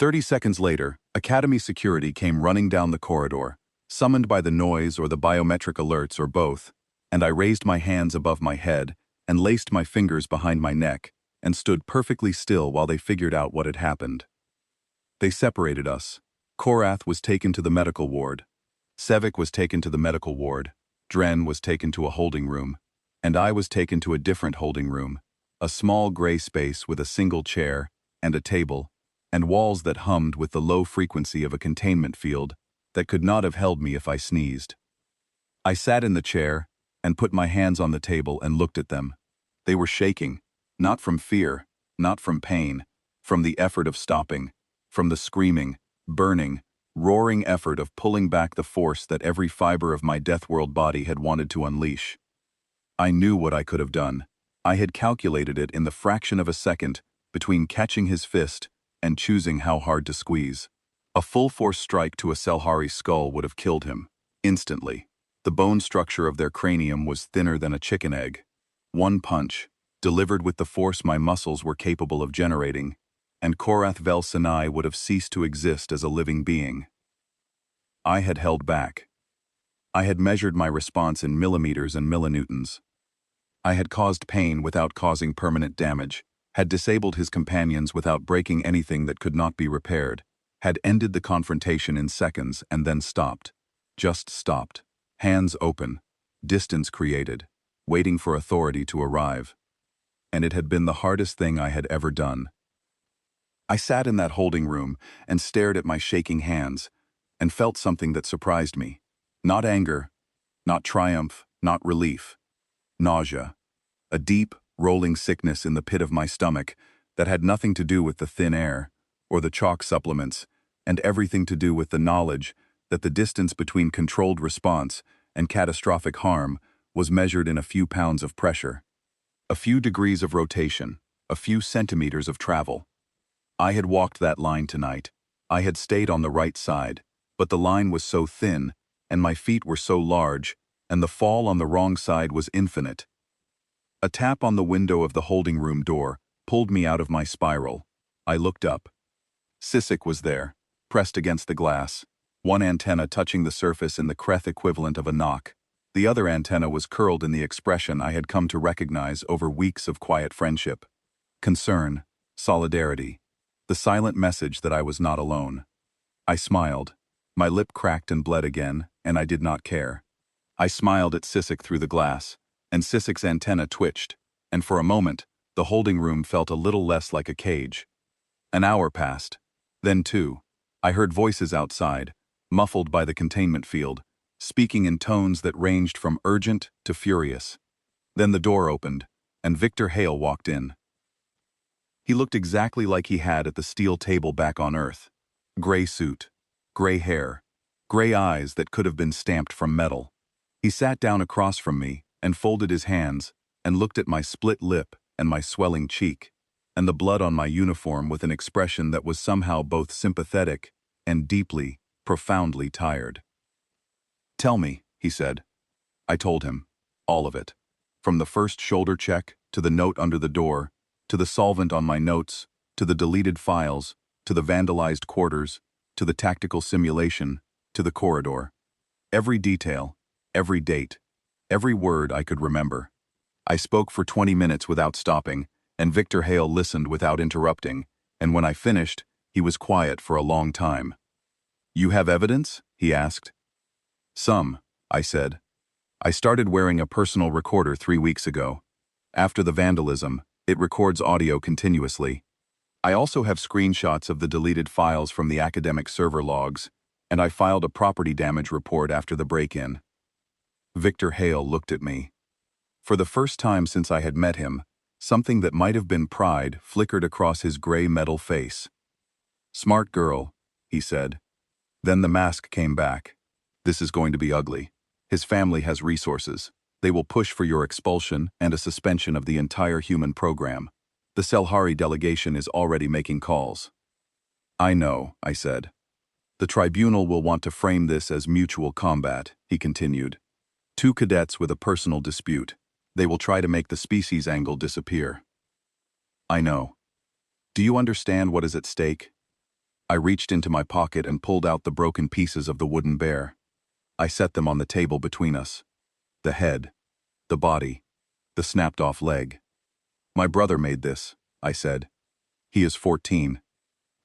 30 seconds later, Academy security came running down the corridor, summoned by the noise or the biometric alerts or both, and I raised my hands above my head and laced my fingers behind my neck and stood perfectly still while they figured out what had happened. They separated us. Korath was taken to the medical ward. Sevik was taken to the medical ward. Dren was taken to a holding room. And I was taken to a different holding room, a small gray space with a single chair and a table, and walls that hummed with the low frequency of a containment field that could not have held me if I sneezed. I sat in the chair and put my hands on the table and looked at them. They were shaking, not from fear, not from pain, from the effort of stopping, from the screaming, burning, roaring effort of pulling back the force that every fiber of my Deathworld body had wanted to unleash. I knew what I could have done. I had calculated it in the fraction of a second between catching his fist and choosing how hard to squeeze. A full-force strike to a Selhari skull would have killed him, instantly. The bone structure of their cranium was thinner than a chicken egg. One punch, delivered with the force my muscles were capable of generating, and Korath Vel Sinai would have ceased to exist as a living being. I had held back. I had measured my response in millimeters and millinewtons. I had caused pain without causing permanent damage, had disabled his companions without breaking anything that could not be repaired, had ended the confrontation in seconds and then stopped. Just stopped. Hands open, distance created, waiting for authority to arrive. And it had been the hardest thing I had ever done. I sat in that holding room and stared at my shaking hands and felt something that surprised me. Not anger, not triumph, not relief. Nausea. A deep, rolling sickness in the pit of my stomach that had nothing to do with the thin air or the chalk supplements and everything to do with the knowledge that the distance between controlled response and catastrophic harm was measured in a few pounds of pressure, a few degrees of rotation, a few centimeters of travel. I had walked that line tonight. I had stayed on the right side, but the line was so thin, and my feet were so large, and the fall on the wrong side was infinite. A tap on the window of the holding room door pulled me out of my spiral. I looked up. Sisik was there, pressed against the glass, one antenna touching the surface in the Kreth equivalent of a knock. The other antenna was curled in the expression I had come to recognize over weeks of quiet friendship. Concern, solidarity, the silent message that I was not alone. I smiled. My lip cracked and bled again, and I did not care. I smiled at Sisik through the glass, and Sisik's antenna twitched, and for a moment, the holding room felt a little less like a cage. An hour passed. Then two. I heard voices outside, muffled by the containment field, speaking in tones that ranged from urgent to furious. Then the door opened, and Victor Hale walked in. He looked exactly like he had at the steel table back on Earth. Gray suit, gray hair, gray eyes that could have been stamped from metal. He sat down across from me and folded his hands and looked at my split lip and my swelling cheek, and the blood on my uniform with an expression that was somehow both sympathetic and deeply, profoundly tired. "Tell me," he said. I told him. All of it. From the first shoulder check, to the note under the door, to the solvent on my notes, to the deleted files, to the vandalized quarters, to the tactical simulation, to the corridor. Every detail, every date, every word I could remember. I spoke for 20 minutes without stopping, and Victor Hale listened without interrupting, and when I finished, he was quiet for a long time. "You have evidence?" he asked. "Some," I said. "I started wearing a personal recorder 3 weeks ago. After the vandalism, it records audio continuously. I also have screenshots of the deleted files from the academic server logs, and I filed a property damage report after the break-in." Victor Hale looked at me. For the first time since I had met him, something that might have been pride flickered across his gray metal face. "Smart girl," he said. Then the mask came back. "This is going to be ugly. His family has resources. They will push for your expulsion and a suspension of the entire human program. The Selhari delegation is already making calls." "I know," I said. "The tribunal will want to frame this as mutual combat," he continued. "Two cadets with a personal dispute. They will try to make the species angle disappear." "I know. Do you understand what is at stake?" I reached into my pocket and pulled out the broken pieces of the wooden bear. I set them on the table between us. The head, the body, the snapped-off leg. "My brother made this," I said. "He is 14.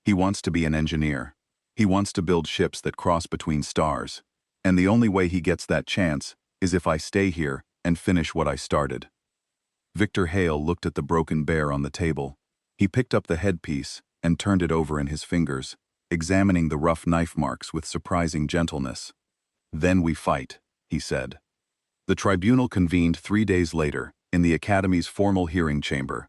He wants to be an engineer. He wants to build ships that cross between stars. And the only way he gets that chance is if I stay here and finish what I started." Victor Hale looked at the broken bear on the table. He picked up the headpiece and turned it over in his fingers, examining the rough knife marks with surprising gentleness. "Then we fight," he said. The tribunal convened 3 days later in the Academy's formal hearing chamber,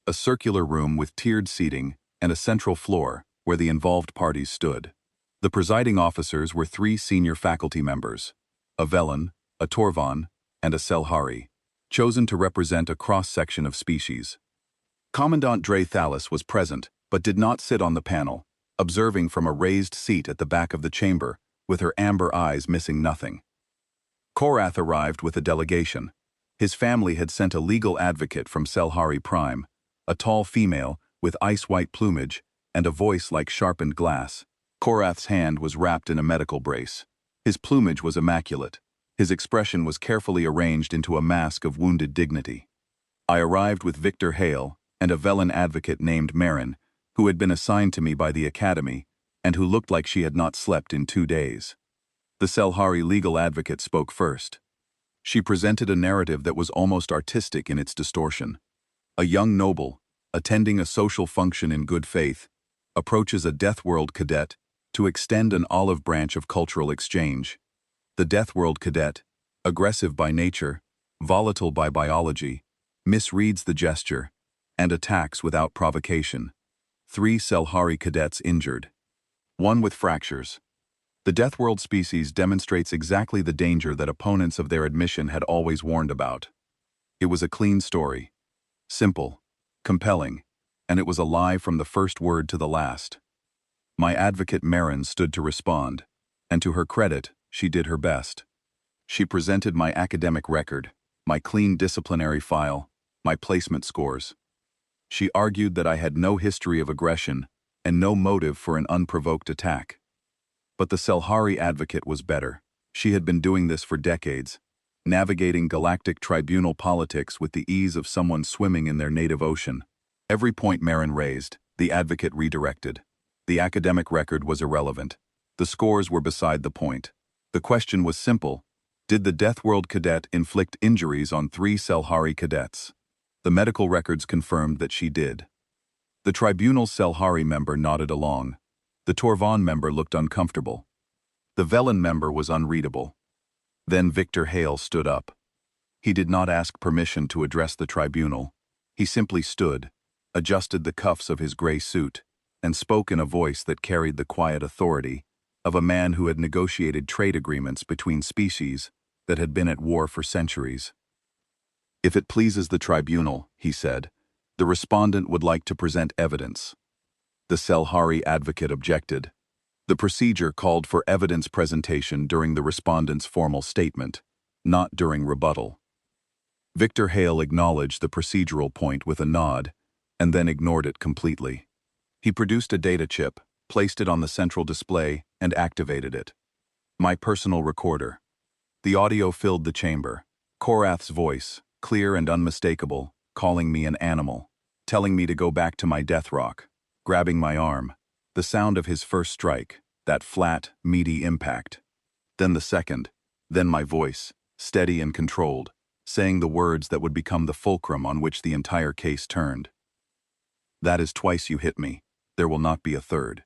a circular room with tiered seating and a central floor where the involved parties stood. The presiding officers were 3 senior faculty members, a Velen, a Torvan, and a Selhari, chosen to represent a cross-section of species. Commandant Dre Thalis was present, but did not sit on the panel, observing from a raised seat at the back of the chamber, with her amber eyes missing nothing. Korath arrived with a delegation. His family had sent a legal advocate from Selhari Prime, a tall female with ice-white plumage and a voice like sharpened glass. Korath's hand was wrapped in a medical brace. His plumage was immaculate. His expression was carefully arranged into a mask of wounded dignity. I arrived with Victor Hale and a Velen advocate named Marin, who had been assigned to me by the Academy and who looked like she had not slept in 2 days. The Selhari legal advocate spoke first. She presented a narrative that was almost artistic in its distortion. A young noble, attending a social function in good faith, approaches a Deathworld cadet to extend an olive branch of cultural exchange. The Deathworld cadet, aggressive by nature, volatile by biology, misreads the gesture and attacks without provocation. 3 Selhari cadets injured. 1 with fractures. The Deathworld species demonstrates exactly the danger that opponents of their admission had always warned about. It was a clean story. Simple, compelling, and it was a lie from the first word to the last. My advocate Marin stood to respond, and to her credit, she did her best. She presented my academic record, my clean disciplinary file, my placement scores. She argued that I had no history of aggression and no motive for an unprovoked attack. But the Selhari advocate was better. She had been doing this for decades, navigating galactic tribunal politics with the ease of someone swimming in their native ocean. Every point Marin raised, the advocate redirected. The academic record was irrelevant. The scores were beside the point. The question was simple. Did the Deathworld cadet inflict injuries on 3 Selhari cadets? The medical records confirmed that she did. The tribunal's Selhari member nodded along. The Torvan member looked uncomfortable. The Velen member was unreadable. Then Victor Hale stood up. He did not ask permission to address the tribunal. He simply stood, adjusted the cuffs of his gray suit, and spoke in a voice that carried the quiet authority of a man who had negotiated trade agreements between species that had been at war for centuries. "If it pleases the tribunal," he said, "the respondent would like to present evidence." The Selhari advocate objected. The procedure called for evidence presentation during the respondent's formal statement, not during rebuttal. Victor Hale acknowledged the procedural point with a nod, and then ignored it completely. He produced a data chip, placed it on the central display, and activated it. My personal recorder. The audio filled the chamber. Korath's voice, clear and unmistakable, calling me an animal, telling me to go back to my death rock, grabbing my arm, the sound of his first strike, that flat, meaty impact. Then the second, then my voice, steady and controlled, saying the words that would become the fulcrum on which the entire case turned. "That is twice you hit me. There will not be a third."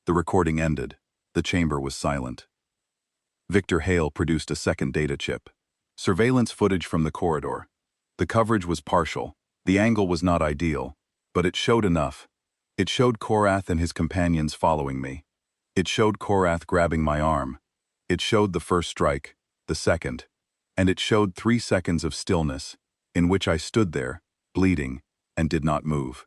The recording ended. The chamber was silent. Victor Hale produced a second data chip. Surveillance footage from the corridor. The coverage was partial. The angle was not ideal, but it showed enough. It showed Korath and his companions following me. It showed Korath grabbing my arm. It showed the first strike, the second, and it showed 3 seconds of stillness, in which I stood there, bleeding, and did not move.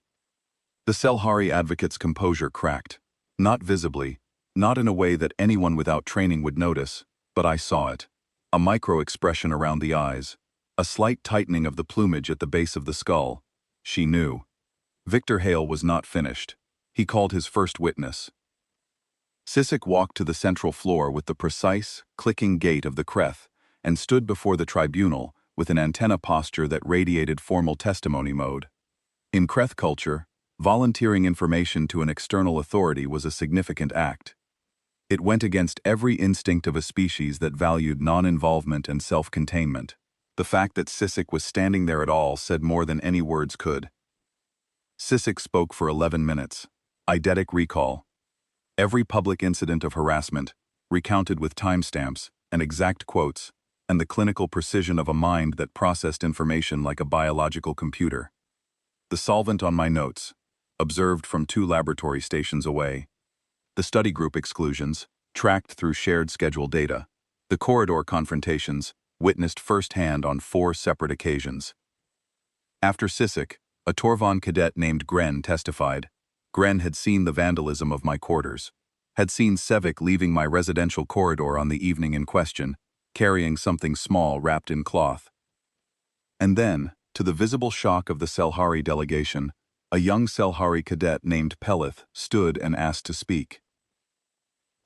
The Selhari advocate's composure cracked. Not visibly, not in a way that anyone without training would notice, but I saw it. A micro-expression around the eyes, a slight tightening of the plumage at the base of the skull. She knew. Victor Hale was not finished. He called his first witness. Sisek walked to the central floor with the precise, clicking gait of the Kreth and stood before the tribunal with an antenna posture that radiated formal testimony mode. In Kreth culture, volunteering information to an external authority was a significant act. It went against every instinct of a species that valued non-involvement and self-containment. The fact that Sisek was standing there at all said more than any words could. Sisek spoke for 11 minutes. Eidetic recall. Every public incident of harassment, recounted with timestamps and exact quotes, and the clinical precision of a mind that processed information like a biological computer. The solvent on my notes, observed from 2 laboratory stations away. The study group exclusions, tracked through shared schedule data. The corridor confrontations, witnessed firsthand on 4 separate occasions. After Sisek, a Torvan cadet named Gren testified. Gren had seen the vandalism of my quarters, had seen Sevik leaving my residential corridor on the evening in question, carrying something small wrapped in cloth. And then, to the visible shock of the Selhari delegation, a young Selhari cadet named Pelith stood and asked to speak.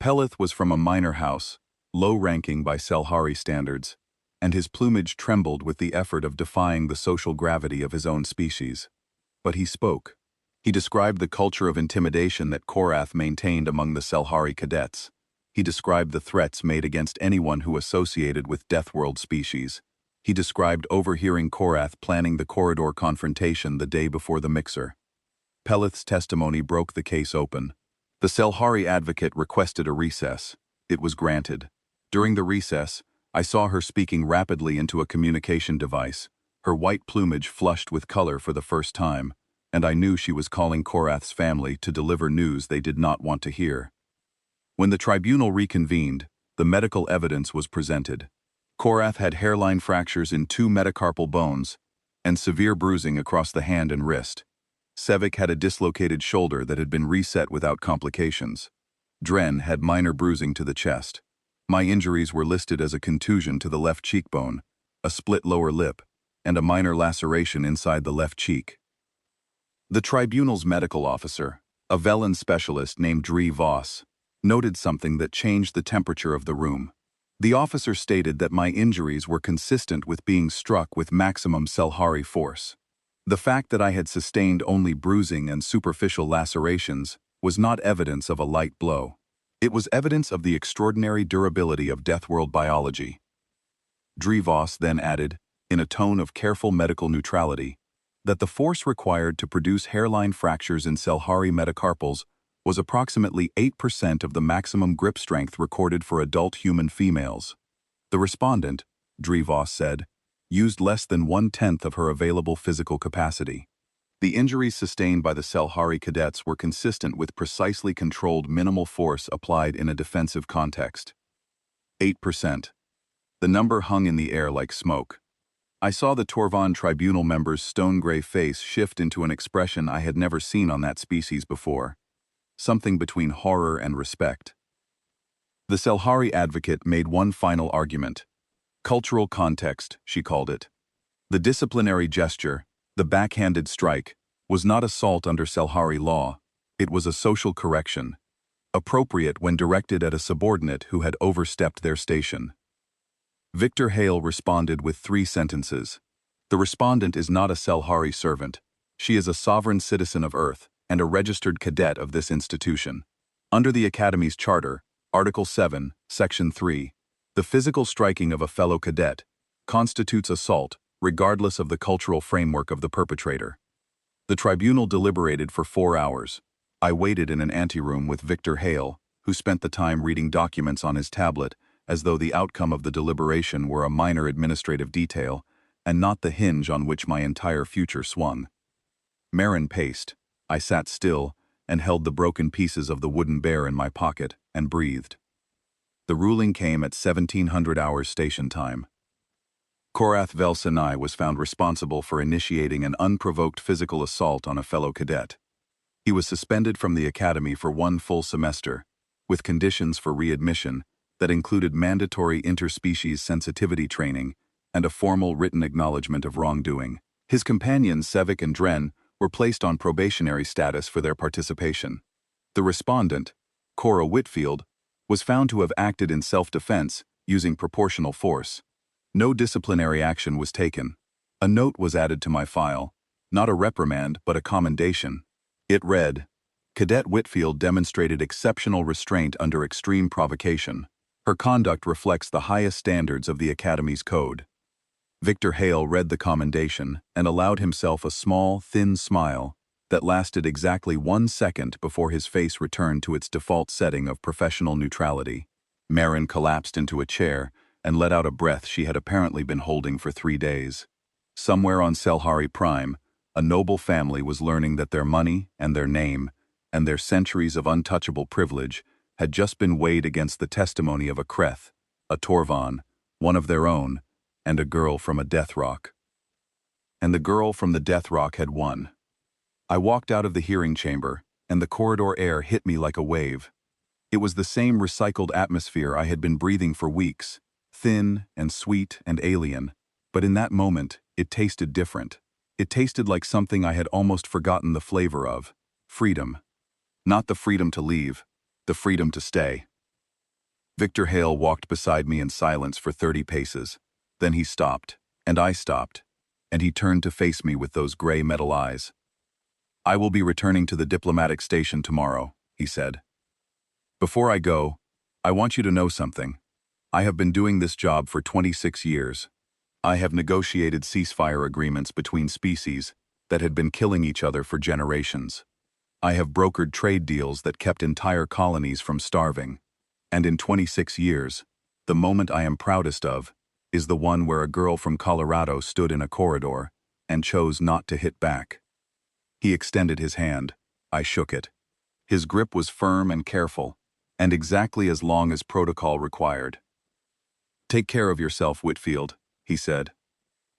Pelith was from a minor house, low-ranking by Selhari standards, and his plumage trembled with the effort of defying the social gravity of his own species. But he spoke. He described the culture of intimidation that Korath maintained among the Selhari cadets. He described the threats made against anyone who associated with Deathworld species. He described overhearing Korath planning the corridor confrontation the day before the mixer. Pelith's testimony broke the case open. The Selhari advocate requested a recess. It was granted. During the recess, I saw her speaking rapidly into a communication device, her white plumage flushed with color for the first time, and I knew she was calling Korath's family to deliver news they did not want to hear. When the tribunal reconvened, the medical evidence was presented. Korath had hairline fractures in 2 metacarpal bones and severe bruising across the hand and wrist. Sevik had a dislocated shoulder that had been reset without complications. Dren had minor bruising to the chest. My injuries were listed as a contusion to the left cheekbone, a split lower lip, and a minor laceration inside the left cheek. The tribunal's medical officer, a Velen specialist named Dri Voss, noted something that changed the temperature of the room. The officer stated that my injuries were consistent with being struck with maximum Selhari force. The fact that I had sustained only bruising and superficial lacerations was not evidence of a light blow. It was evidence of the extraordinary durability of Deathworld biology. Dri Voss then added, in a tone of careful medical neutrality, that the force required to produce hairline fractures in Selhari metacarpals was approximately 8% of the maximum grip strength recorded for adult human females. The respondent, Dri Voss said, used less than 1/10 of her available physical capacity. The injuries sustained by the Selhari cadets were consistent with precisely controlled minimal force applied in a defensive context. 8%. The number hung in the air like smoke. I saw the Torvan tribunal member's stone-gray face shift into an expression I had never seen on that species before. Something between horror and respect. The Selhari advocate made one final argument. Cultural context, she called it. The disciplinary gesture, the backhanded strike, was not assault under Selhari law. It was a social correction, appropriate when directed at a subordinate who had overstepped their station. Victor Hale responded with 3 sentences. The respondent is not a Selhari servant. She is a sovereign citizen of Earth and a registered cadet of this institution. Under the Academy's charter, Article 7, Section 3, the physical striking of a fellow cadet constitutes assault regardless of the cultural framework of the perpetrator. The tribunal deliberated for 4 hours. I waited in an anteroom with Victor Hale, who spent the time reading documents on his tablet as though the outcome of the deliberation were a minor administrative detail and not the hinge on which my entire future swung. Marin paced. I sat still and held the broken pieces of the wooden bear in my pocket and breathed. The ruling came at 1700 hours station time. Korath Vel-Sinai was found responsible for initiating an unprovoked physical assault on a fellow cadet. He was suspended from the academy for 1 full semester, with conditions for readmission that included mandatory interspecies sensitivity training and a formal written acknowledgement of wrongdoing. His companions Sevik and Dren were placed on probationary status for their participation. The respondent, Cora Whitfield, was found to have acted in self-defense using proportional force. No disciplinary action was taken. A note was added to my file, not a reprimand but a commendation. It read, "Cadet Whitfield demonstrated exceptional restraint under extreme provocation. Her conduct reflects the highest standards of the Academy's code." Victor Hale read the commendation and allowed himself a small, thin smile that lasted exactly 1 second before his face returned to its default setting of professional neutrality. Marin collapsed into a chair and let out a breath she had apparently been holding for 3 days. Somewhere on Selhari Prime, a noble family was learning that their money and their name and their centuries of untouchable privilege had just been weighed against the testimony of a Kreth, a Torvan, one of their own, and a girl from a Death Rock. And the girl from the Death Rock had won. I walked out of the hearing chamber, and the corridor air hit me like a wave. It was the same recycled atmosphere I had been breathing for weeks, thin and sweet and alien, but in that moment, it tasted different. It tasted like something I had almost forgotten the flavor of: freedom. Not the freedom to leave, the freedom to stay. Victor Hale walked beside me in silence for 30 paces. Then he stopped, and I stopped, and he turned to face me with those gray metal eyes. "I will be returning to the diplomatic station tomorrow," he said. "Before I go, I want you to know something. I have been doing this job for 26 years. I have negotiated ceasefire agreements between species that had been killing each other for generations. I have brokered trade deals that kept entire colonies from starving. And in 26 years, the moment I am proudest of is the one where a girl from Colorado stood in a corridor and chose not to hit back." He extended his hand. I shook it. His grip was firm and careful, and exactly as long as protocol required. "Take care of yourself, Whitfield," he said.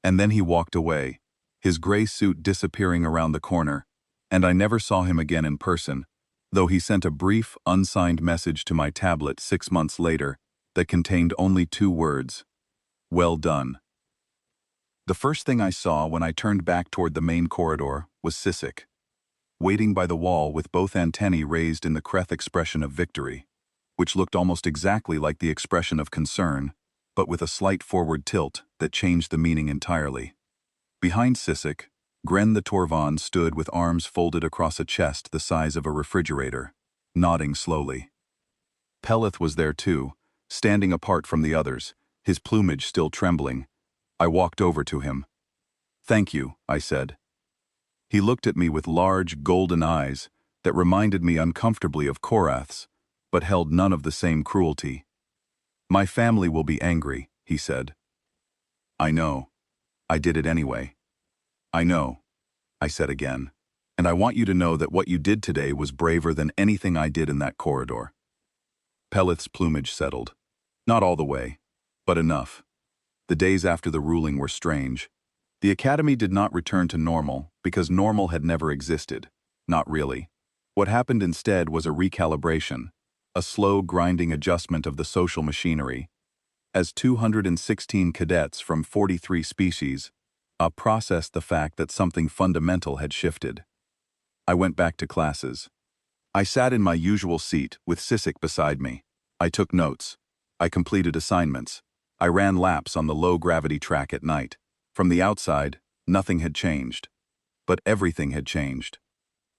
And then he walked away, his gray suit disappearing around the corner, and I never saw him again in person, though he sent a brief, unsigned message to my tablet 6 months later that contained only 2 words: "Well done." The first thing I saw when I turned back toward the main corridor was Sisik, waiting by the wall with both antennae raised in the Kreth expression of victory, which looked almost exactly like the expression of concern, but with a slight forward tilt that changed the meaning entirely. Behind Sisik, Gren the Torvan stood with arms folded across a chest the size of a refrigerator, nodding slowly. Peleth was there too, standing apart from the others, his plumage still trembling. I walked over to him. "Thank you," I said. He looked at me with large, golden eyes that reminded me uncomfortably of Korath's, but held none of the same cruelty. "My family will be angry," he said. "I know. I did it anyway." "I know," I said again. "And I want you to know that what you did today was braver than anything I did in that corridor." Peleth's plumage settled. Not all the way, but enough. The days after the ruling were strange. The Academy did not return to normal because normal had never existed. Not really. What happened instead was a recalibration, a slow grinding adjustment of the social machinery. As 216 cadets from 43 species processed the fact that something fundamental had shifted. I went back to classes. I sat in my usual seat with Sisik beside me. I took notes. I completed assignments. I ran laps on the low-gravity track at night. From the outside, nothing had changed. But everything had changed.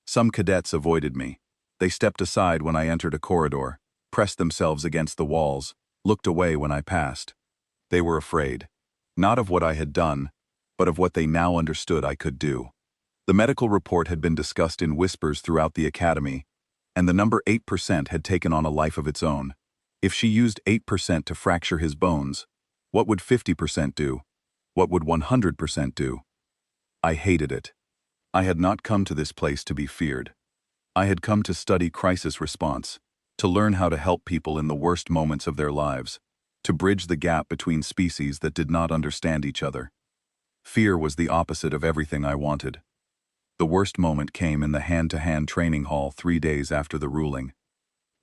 Some cadets avoided me. They stepped aside when I entered a corridor, pressed themselves against the walls, looked away when I passed. They were afraid. Not of what I had done, but of what they now understood I could do. The medical report had been discussed in whispers throughout the Academy, and the number 8% had taken on a life of its own. If she used 8% to fracture his bones, what would 50% do? What would 100% do? I hated it. I had not come to this place to be feared. I had come to study crisis response, to learn how to help people in the worst moments of their lives, to bridge the gap between species that did not understand each other. Fear was the opposite of everything I wanted. The worst moment came in the hand-to-hand training hall 3 days after the ruling.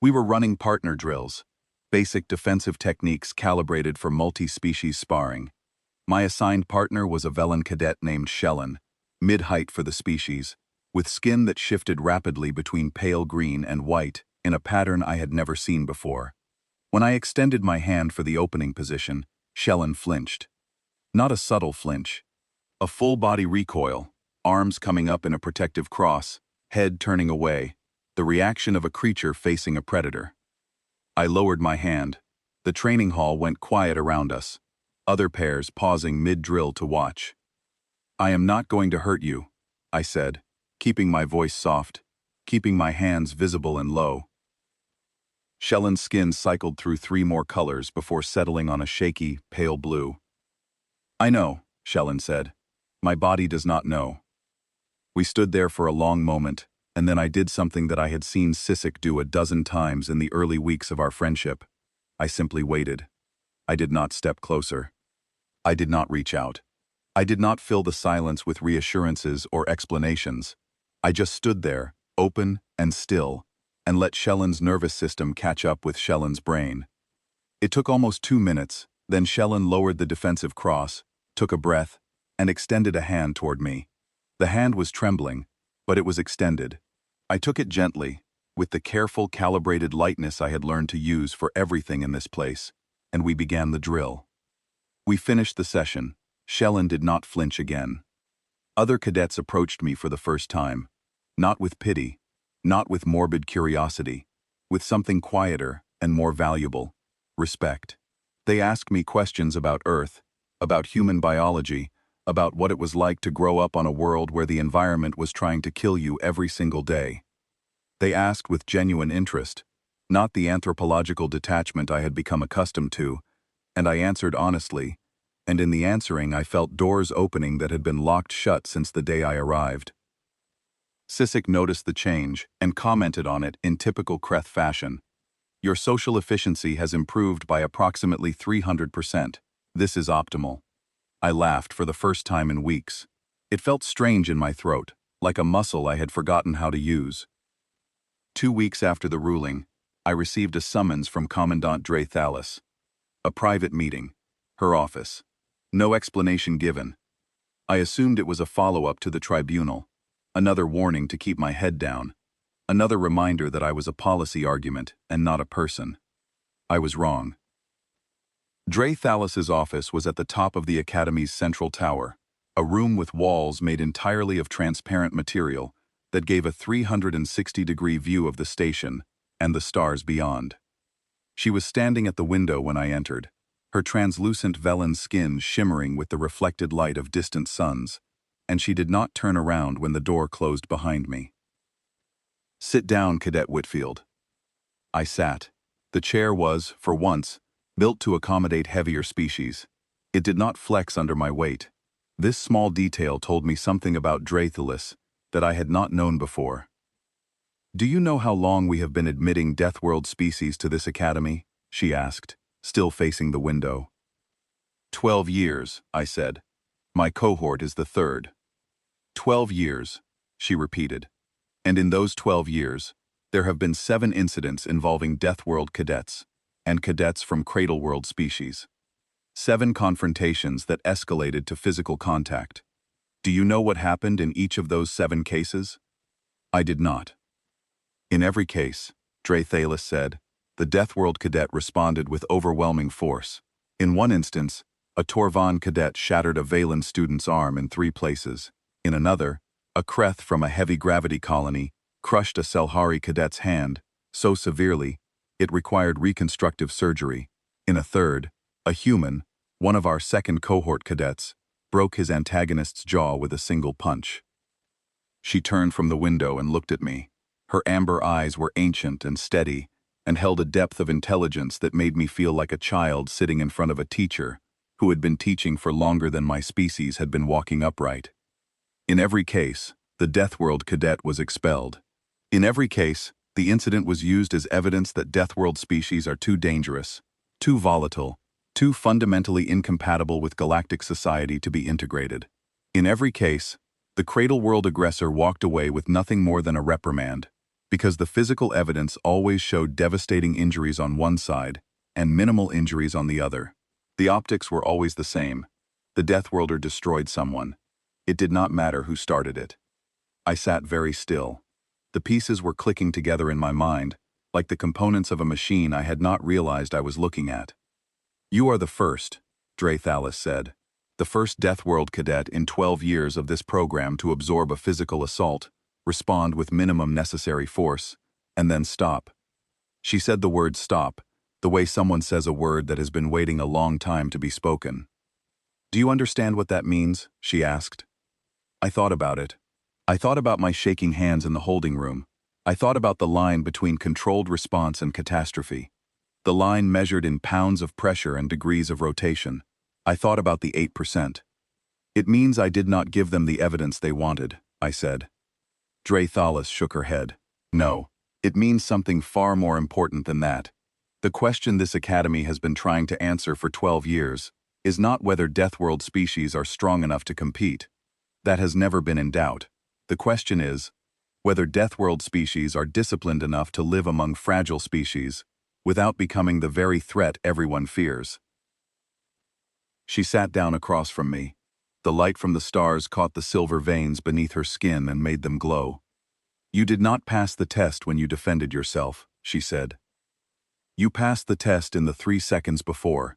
We were running partner drills, basic defensive techniques calibrated for multi-species sparring. My assigned partner was a Velen cadet named Shellen, mid-height for the species, with skin that shifted rapidly between pale green and white in a pattern I had never seen before. When I extended my hand for the opening position, Shellen flinched. Not a subtle flinch. A full-body recoil, arms coming up in a protective cross, head turning away, the reaction of a creature facing a predator. I lowered my hand. The training hall went quiet around us, other pairs pausing mid-drill to watch. "I am not going to hurt you," I said, keeping my voice soft, keeping my hands visible and low. Shellen's skin cycled through 3 more colors before settling on a shaky, pale blue. "I know," Shellen said. "My body does not know." We stood there for a long moment, and then I did something that I had seen Sissik do a dozen times in the early weeks of our friendship. I simply waited. I did not step closer. I did not reach out. I did not fill the silence with reassurances or explanations. I just stood there, open and still, and let Shellen's nervous system catch up with Shellen's brain. It took almost 2 minutes, then Shellen lowered the defensive cross, took a breath, and extended a hand toward me. The hand was trembling, but it was extended. I took it gently, with the careful, calibrated lightness I had learned to use for everything in this place, and we began the drill. We finished the session. Shellen did not flinch again. Other cadets approached me for the first time, not with pity, not with morbid curiosity, with something quieter and more valuable: respect. They asked me questions about Earth, about human biology, about what it was like to grow up on a world where the environment was trying to kill you every single day. They asked with genuine interest, not the anthropological detachment I had become accustomed to, and I answered honestly, and in the answering I felt doors opening that had been locked shut since the day I arrived. Sissik noticed the change and commented on it in typical Kreth fashion. "Your social efficiency has improved by approximately 300%. This is optimal." I laughed for the first time in weeks. It felt strange in my throat, like a muscle I had forgotten how to use. 2 weeks after the ruling, I received a summons from Commandant Dre Thalis. A private meeting. Her office. No explanation given. I assumed it was a follow-up to the tribunal. Another warning to keep my head down. Another reminder that I was a policy argument and not a person. I was wrong. Dre Thalis's office was at the top of the Academy's central tower, a room with walls made entirely of transparent material that gave a 360-degree view of the station and the stars beyond. She was standing at the window when I entered, her translucent vellon skin shimmering with the reflected light of distant suns, and she did not turn around when the door closed behind me. "Sit down, Cadet Whitfield." I sat. The chair was, for once, built to accommodate heavier species. It did not flex under my weight. This small detail told me something about Dre Thalis that I had not known before. "Do you know how long we have been admitting Deathworld species to this academy?" she asked, still facing the window. 12 years, I said. "My cohort is the 3rd. 12 years, she repeated. And in those 12 years, there have been 7 incidents involving Deathworld cadets, and cadets from Cradleworld species. 7 confrontations that escalated to physical contact. Do you know what happened in each of those 7 cases?" I did not. "In every case," Dre Thalis said, "the Deathworld cadet responded with overwhelming force. In one instance, a Torvan cadet shattered a Valen student's arm in 3 places. In another, a Kreth from a heavy gravity colony crushed a Selhari cadet's hand so severely it required reconstructive surgery. In a third, a human, one of our 2nd cohort cadets, broke his antagonist's jaw with a single punch." She turned from the window and looked at me. Her amber eyes were ancient and steady, and held a depth of intelligence that made me feel like a child sitting in front of a teacher who had been teaching for longer than my species had been walking upright. In every case, the Deathworld cadet was expelled. In every case, the incident was used as evidence that Deathworld species are too dangerous, too volatile, too fundamentally incompatible with galactic society to be integrated. In every case, the Cradleworld aggressor walked away with nothing more than a reprimand, because the physical evidence always showed devastating injuries on one side and minimal injuries on the other. The optics were always the same. The Deathworlder destroyed someone. It did not matter who started it. I sat very still. The pieces were clicking together in my mind, like the components of a machine I had not realized I was looking at. "You are the first," Thalis said. "The first Deathworld cadet in 12 years of this program to absorb a physical assault, respond with minimum necessary force, and then stop." She said the word stop, the way someone says a word that has been waiting a long time to be spoken. "Do you understand what that means?" she asked. I thought about it. I thought about my shaking hands in the holding room. I thought about the line between controlled response and catastrophe. The line measured in pounds of pressure and degrees of rotation. I thought about the 8%. "It means I did not give them the evidence they wanted," I said. Thalis shook her head. "No, it means something far more important than that. The question this academy has been trying to answer for 12 years is not whether Deathworld species are strong enough to compete. That has never been in doubt. The question is whether Deathworld species are disciplined enough to live among fragile species without becoming the very threat everyone fears." She sat down across from me. The light from the stars caught the silver veins beneath her skin and made them glow. "You did not pass the test when you defended yourself," she said. "You passed the test in the 3 seconds before.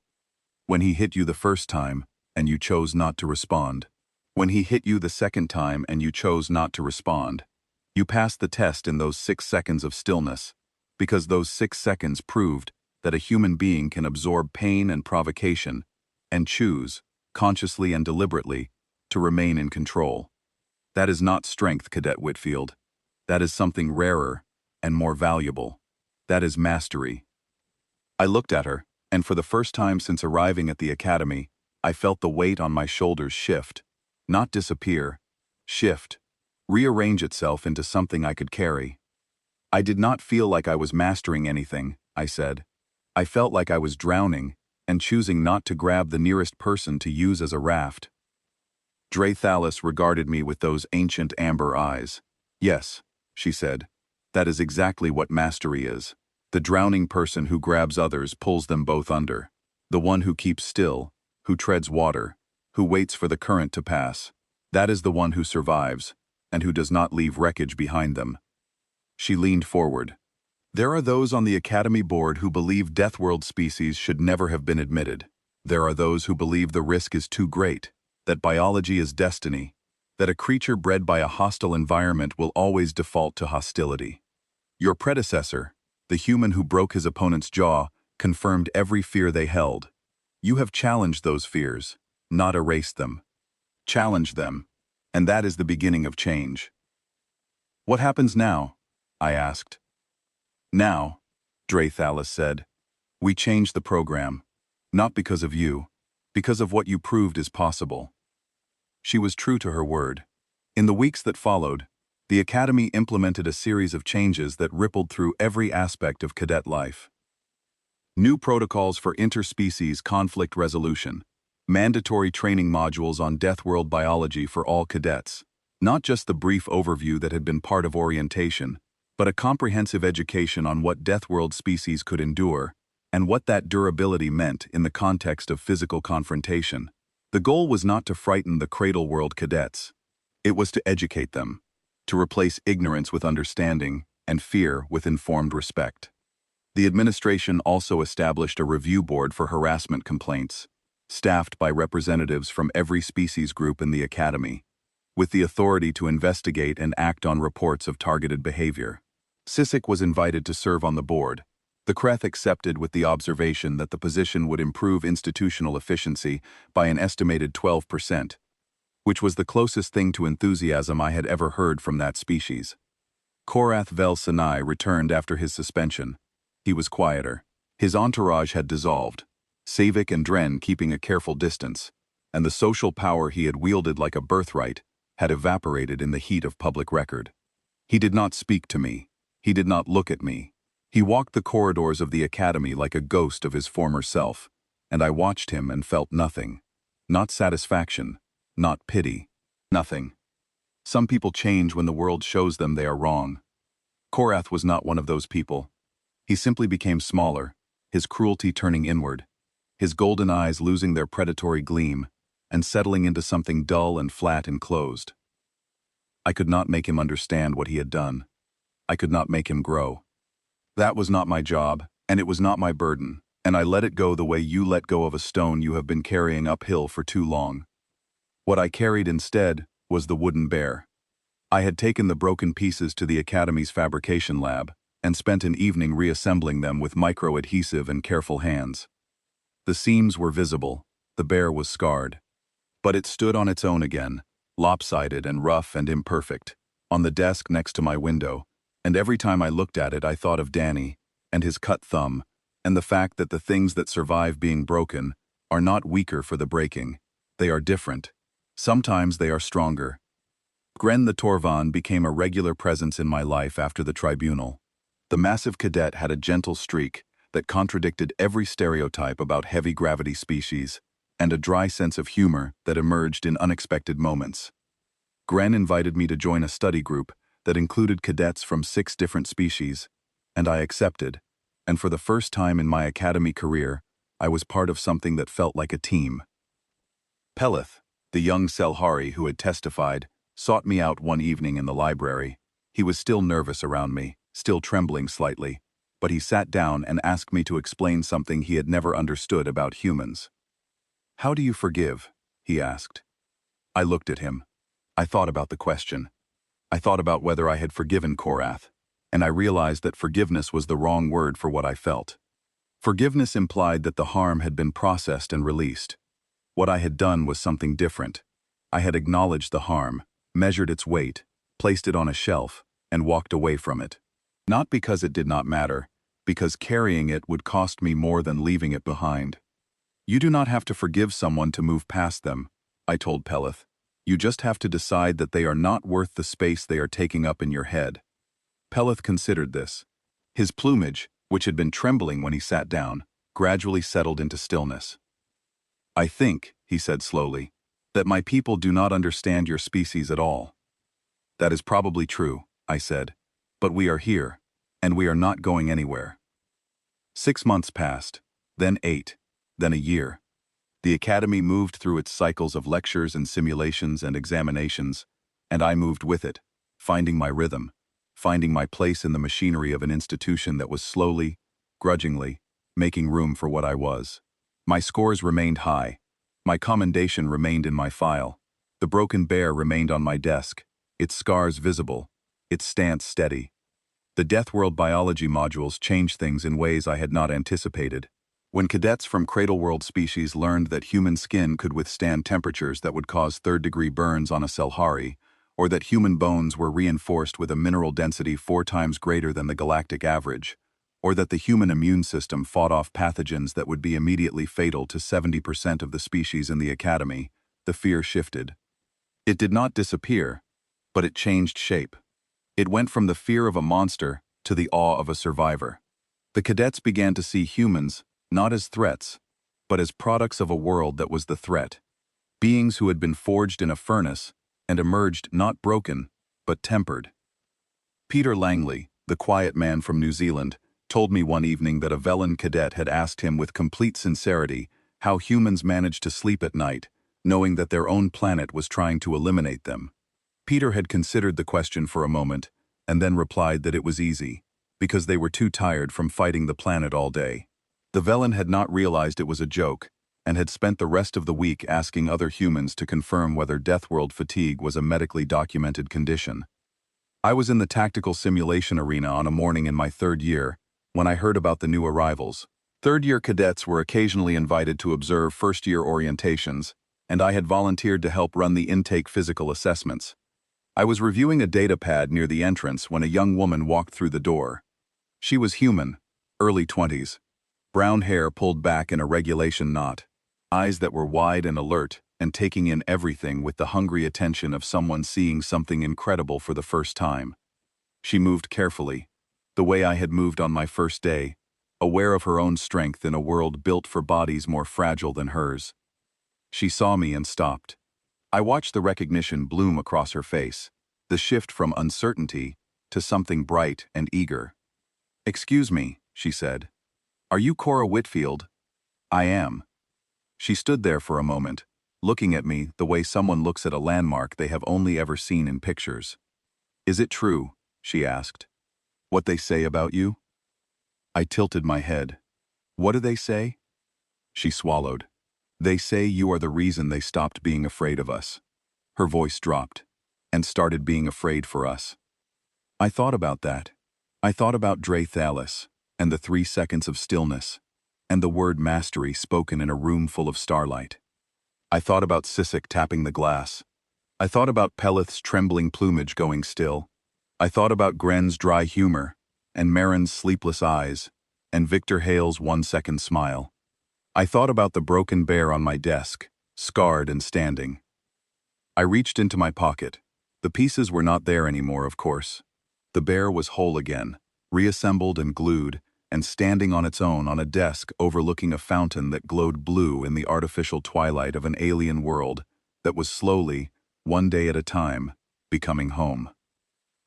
When he hit you the first time, and you chose not to respond. When he hit you the second time and you chose not to respond. You passed the test in those 6 seconds of stillness, because those 6 seconds proved that a human being can absorb pain and provocation and choose, consciously and deliberately, to remain in control. That is not strength, Cadet Whitfield. That is something rarer and more valuable. That is mastery." I looked at her, and for the first time since arriving at the academy, I felt the weight on my shoulders shift. Not disappear. Shift. Rearrange itself into something I could carry. "I did not feel like I was mastering anything," I said. "I felt like I was drowning and choosing not to grab the nearest person to use as a raft." Thalis regarded me with those ancient amber eyes. "Yes," she said. "That is exactly what mastery is. The drowning person who grabs others pulls them both under. The one who keeps still, who treads water, who waits for the current to pass. That is the one who survives, and who does not leave wreckage behind them." She leaned forward. "There are those on the Academy board who believe Deathworld species should never have been admitted. There are those who believe the risk is too great, that biology is destiny, that a creature bred by a hostile environment will always default to hostility. Your predecessor, the human who broke his opponent's jaw, confirmed every fear they held. You have challenged those fears, not erased them. Challenge them, and that is the beginning of change." "What happens now?" I asked. "Now," Thalis said, "we change the program. Not because of you, because of what you proved is possible." She was true to her word. In the weeks that followed, the Academy implemented a series of changes that rippled through every aspect of cadet life. New protocols for interspecies conflict resolution, mandatory training modules on Deathworld biology for all cadets, not just the brief overview that had been part of orientation, but a comprehensive education on what Deathworld species could endure, and what that durability meant in the context of physical confrontation. The goal was not to frighten the Cradle World cadets. It was to educate them, to replace ignorance with understanding and fear with informed respect. The administration also established a review board for harassment complaints, staffed by representatives from every species group in the Academy, with the authority to investigate and act on reports of targeted behavior. Sisek was invited to serve on the board. The Kreth accepted with the observation that the position would improve institutional efficiency by an estimated 12%, which was the closest thing to enthusiasm I had ever heard from that species. Korath Vel Sinai returned after his suspension. He was quieter. His entourage had dissolved, Savik and Dren keeping a careful distance, and the social power he had wielded like a birthright had evaporated in the heat of public record. He did not speak to me. He did not look at me. He walked the corridors of the Academy like a ghost of his former self, and I watched him and felt nothing. Not satisfaction, not pity, nothing. Some people change when the world shows them they are wrong. Korath was not one of those people. He simply became smaller, his cruelty turning inward, his golden eyes losing their predatory gleam and settling into something dull and flat and closed. I could not make him understand what he had done. I could not make him grow. That was not my job, and it was not my burden, and I let it go the way you let go of a stone you have been carrying uphill for too long. What I carried instead was the wooden bear. I had taken the broken pieces to the Academy's fabrication lab and spent an evening reassembling them with micro-adhesive and careful hands. The seams were visible, the bear was scarred. But it stood on its own again, lopsided and rough and imperfect, on the desk next to my window, and every time I looked at it I thought of Danny, and his cut thumb, and the fact that the things that survive being broken are not weaker for the breaking. They are different. Sometimes they are stronger. Gren the Torvan became a regular presence in my life after the tribunal. The massive cadet had a gentle streak that contradicted every stereotype about heavy-gravity species, and a dry sense of humor that emerged in unexpected moments. Gren invited me to join a study group that included cadets from 6 different species, and I accepted, and for the first time in my academy career, I was part of something that felt like a team. Pelith, the young Selhari who had testified, sought me out one evening in the library. He was still nervous around me, still trembling slightly, but he sat down and asked me to explain something he had never understood about humans. "How do you forgive?" he asked. I looked at him. I thought about the question. I thought about whether I had forgiven Korath, and I realized that forgiveness was the wrong word for what I felt. Forgiveness implied that the harm had been processed and released. What I had done was something different. I had acknowledged the harm, measured its weight, placed it on a shelf, and walked away from it. Not because it did not matter, because carrying it would cost me more than leaving it behind. "You do not have to forgive someone to move past them," I told Pelith. "You just have to decide that they are not worth the space they are taking up in your head." Pelith considered this. His plumage, which had been trembling when he sat down, gradually settled into stillness. "I think," he said slowly, "that my people do not understand your species at all." "That is probably true," I said, "but we are here, and we are not going anywhere." 6 months passed, then 8, then a year. The Academy moved through its cycles of lectures and simulations and examinations, and I moved with it, finding my rhythm, finding my place in the machinery of an institution that was slowly, grudgingly, making room for what I was. My scores remained high. My commendation remained in my file. The broken bear remained on my desk, its scars visible, its stance steady. The Deathworld biology modules changed things in ways I had not anticipated. When cadets from Cradleworld species learned that human skin could withstand temperatures that would cause third-degree burns on a Selhari, or that human bones were reinforced with a mineral density 4 times greater than the galactic average, or that the human immune system fought off pathogens that would be immediately fatal to 70% of the species in the Academy, the fear shifted. It did not disappear, but it changed shape. It went from the fear of a monster to the awe of a survivor. The cadets began to see humans not as threats, but as products of a world that was the threat. Beings who had been forged in a furnace and emerged not broken, but tempered. Peter Langley, the quiet man from New Zealand, told me one evening that a Velen cadet had asked him with complete sincerity how humans managed to sleep at night, knowing that their own planet was trying to eliminate them. Peter had considered the question for a moment, and then replied that it was easy, because they were too tired from fighting the planet all day. The Velen had not realized it was a joke, and had spent the rest of the week asking other humans to confirm whether Deathworld fatigue was a medically documented condition. I was in the tactical simulation arena on a morning in my 3rd year, when I heard about the new arrivals. 3rd-year cadets were occasionally invited to observe 1st-year orientations, and I had volunteered to help run the intake physical assessments. I was reviewing a data pad near the entrance when a young woman walked through the door. She was human, early 20s. Brown hair pulled back in a regulation knot, eyes that were wide and alert and taking in everything with the hungry attention of someone seeing something incredible for the first time. She moved carefully, the way I had moved on my first day, aware of her own strength in a world built for bodies more fragile than hers. She saw me and stopped. I watched the recognition bloom across her face, the shift from uncertainty to something bright and eager. "Excuse me," she said. "Are you Cora Whitfield?" "I am." She stood there for a moment, looking at me the way someone looks at a landmark they have only ever seen in pictures. "Is it true?" she asked. "What they say about you?" I tilted my head. "What do they say?" She swallowed. "They say you are the reason they stopped being afraid of us." Her voice dropped, "and started being afraid for us." I thought about that. I thought about Dre Thalis, and the 3 seconds of stillness, and the word mastery spoken in a room full of starlight. I thought about Sissik tapping the glass. I thought about Pelith's trembling plumage going still. I thought about Gren's dry humor, and Marin's sleepless eyes, and Victor Hale's 1-second smile. I thought about the broken bear on my desk, scarred and standing. I reached into my pocket. The pieces were not there anymore, of course. The bear was whole again, reassembled and glued, and standing on its own on a desk overlooking a fountain that glowed blue in the artificial twilight of an alien world that was slowly, one day at a time, becoming home.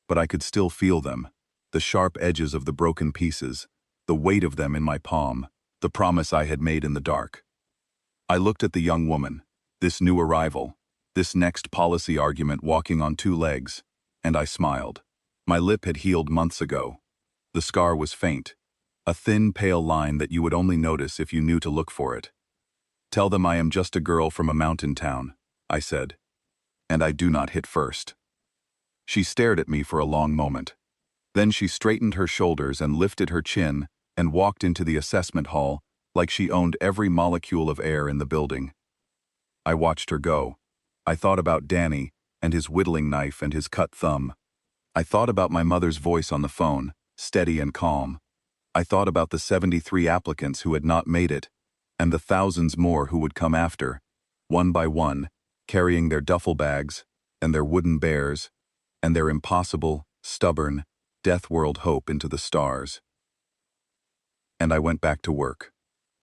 But I could still feel them, the sharp edges of the broken pieces, the weight of them in my palm, the promise I had made in the dark. I looked at the young woman, this new arrival, this next policy argument walking on 2 legs, and I smiled. My lip had healed months ago. The scar was faint, a thin, pale line that you would only notice if you knew to look for it. "Tell them I am just a girl from a mountain town," I said, "and I do not hit first." She stared at me for a long moment. Then she straightened her shoulders and lifted her chin and walked into the assessment hall like she owned every molecule of air in the building. I watched her go. I thought about Danny and his whittling knife and his cut thumb. I thought about my mother's voice on the phone, steady and calm. I thought about the 73 applicants who had not made it, and the thousands more who would come after, one by one, carrying their duffel bags, and their wooden bears, and their impossible, stubborn, Deathworld hope into the stars. And I went back to work.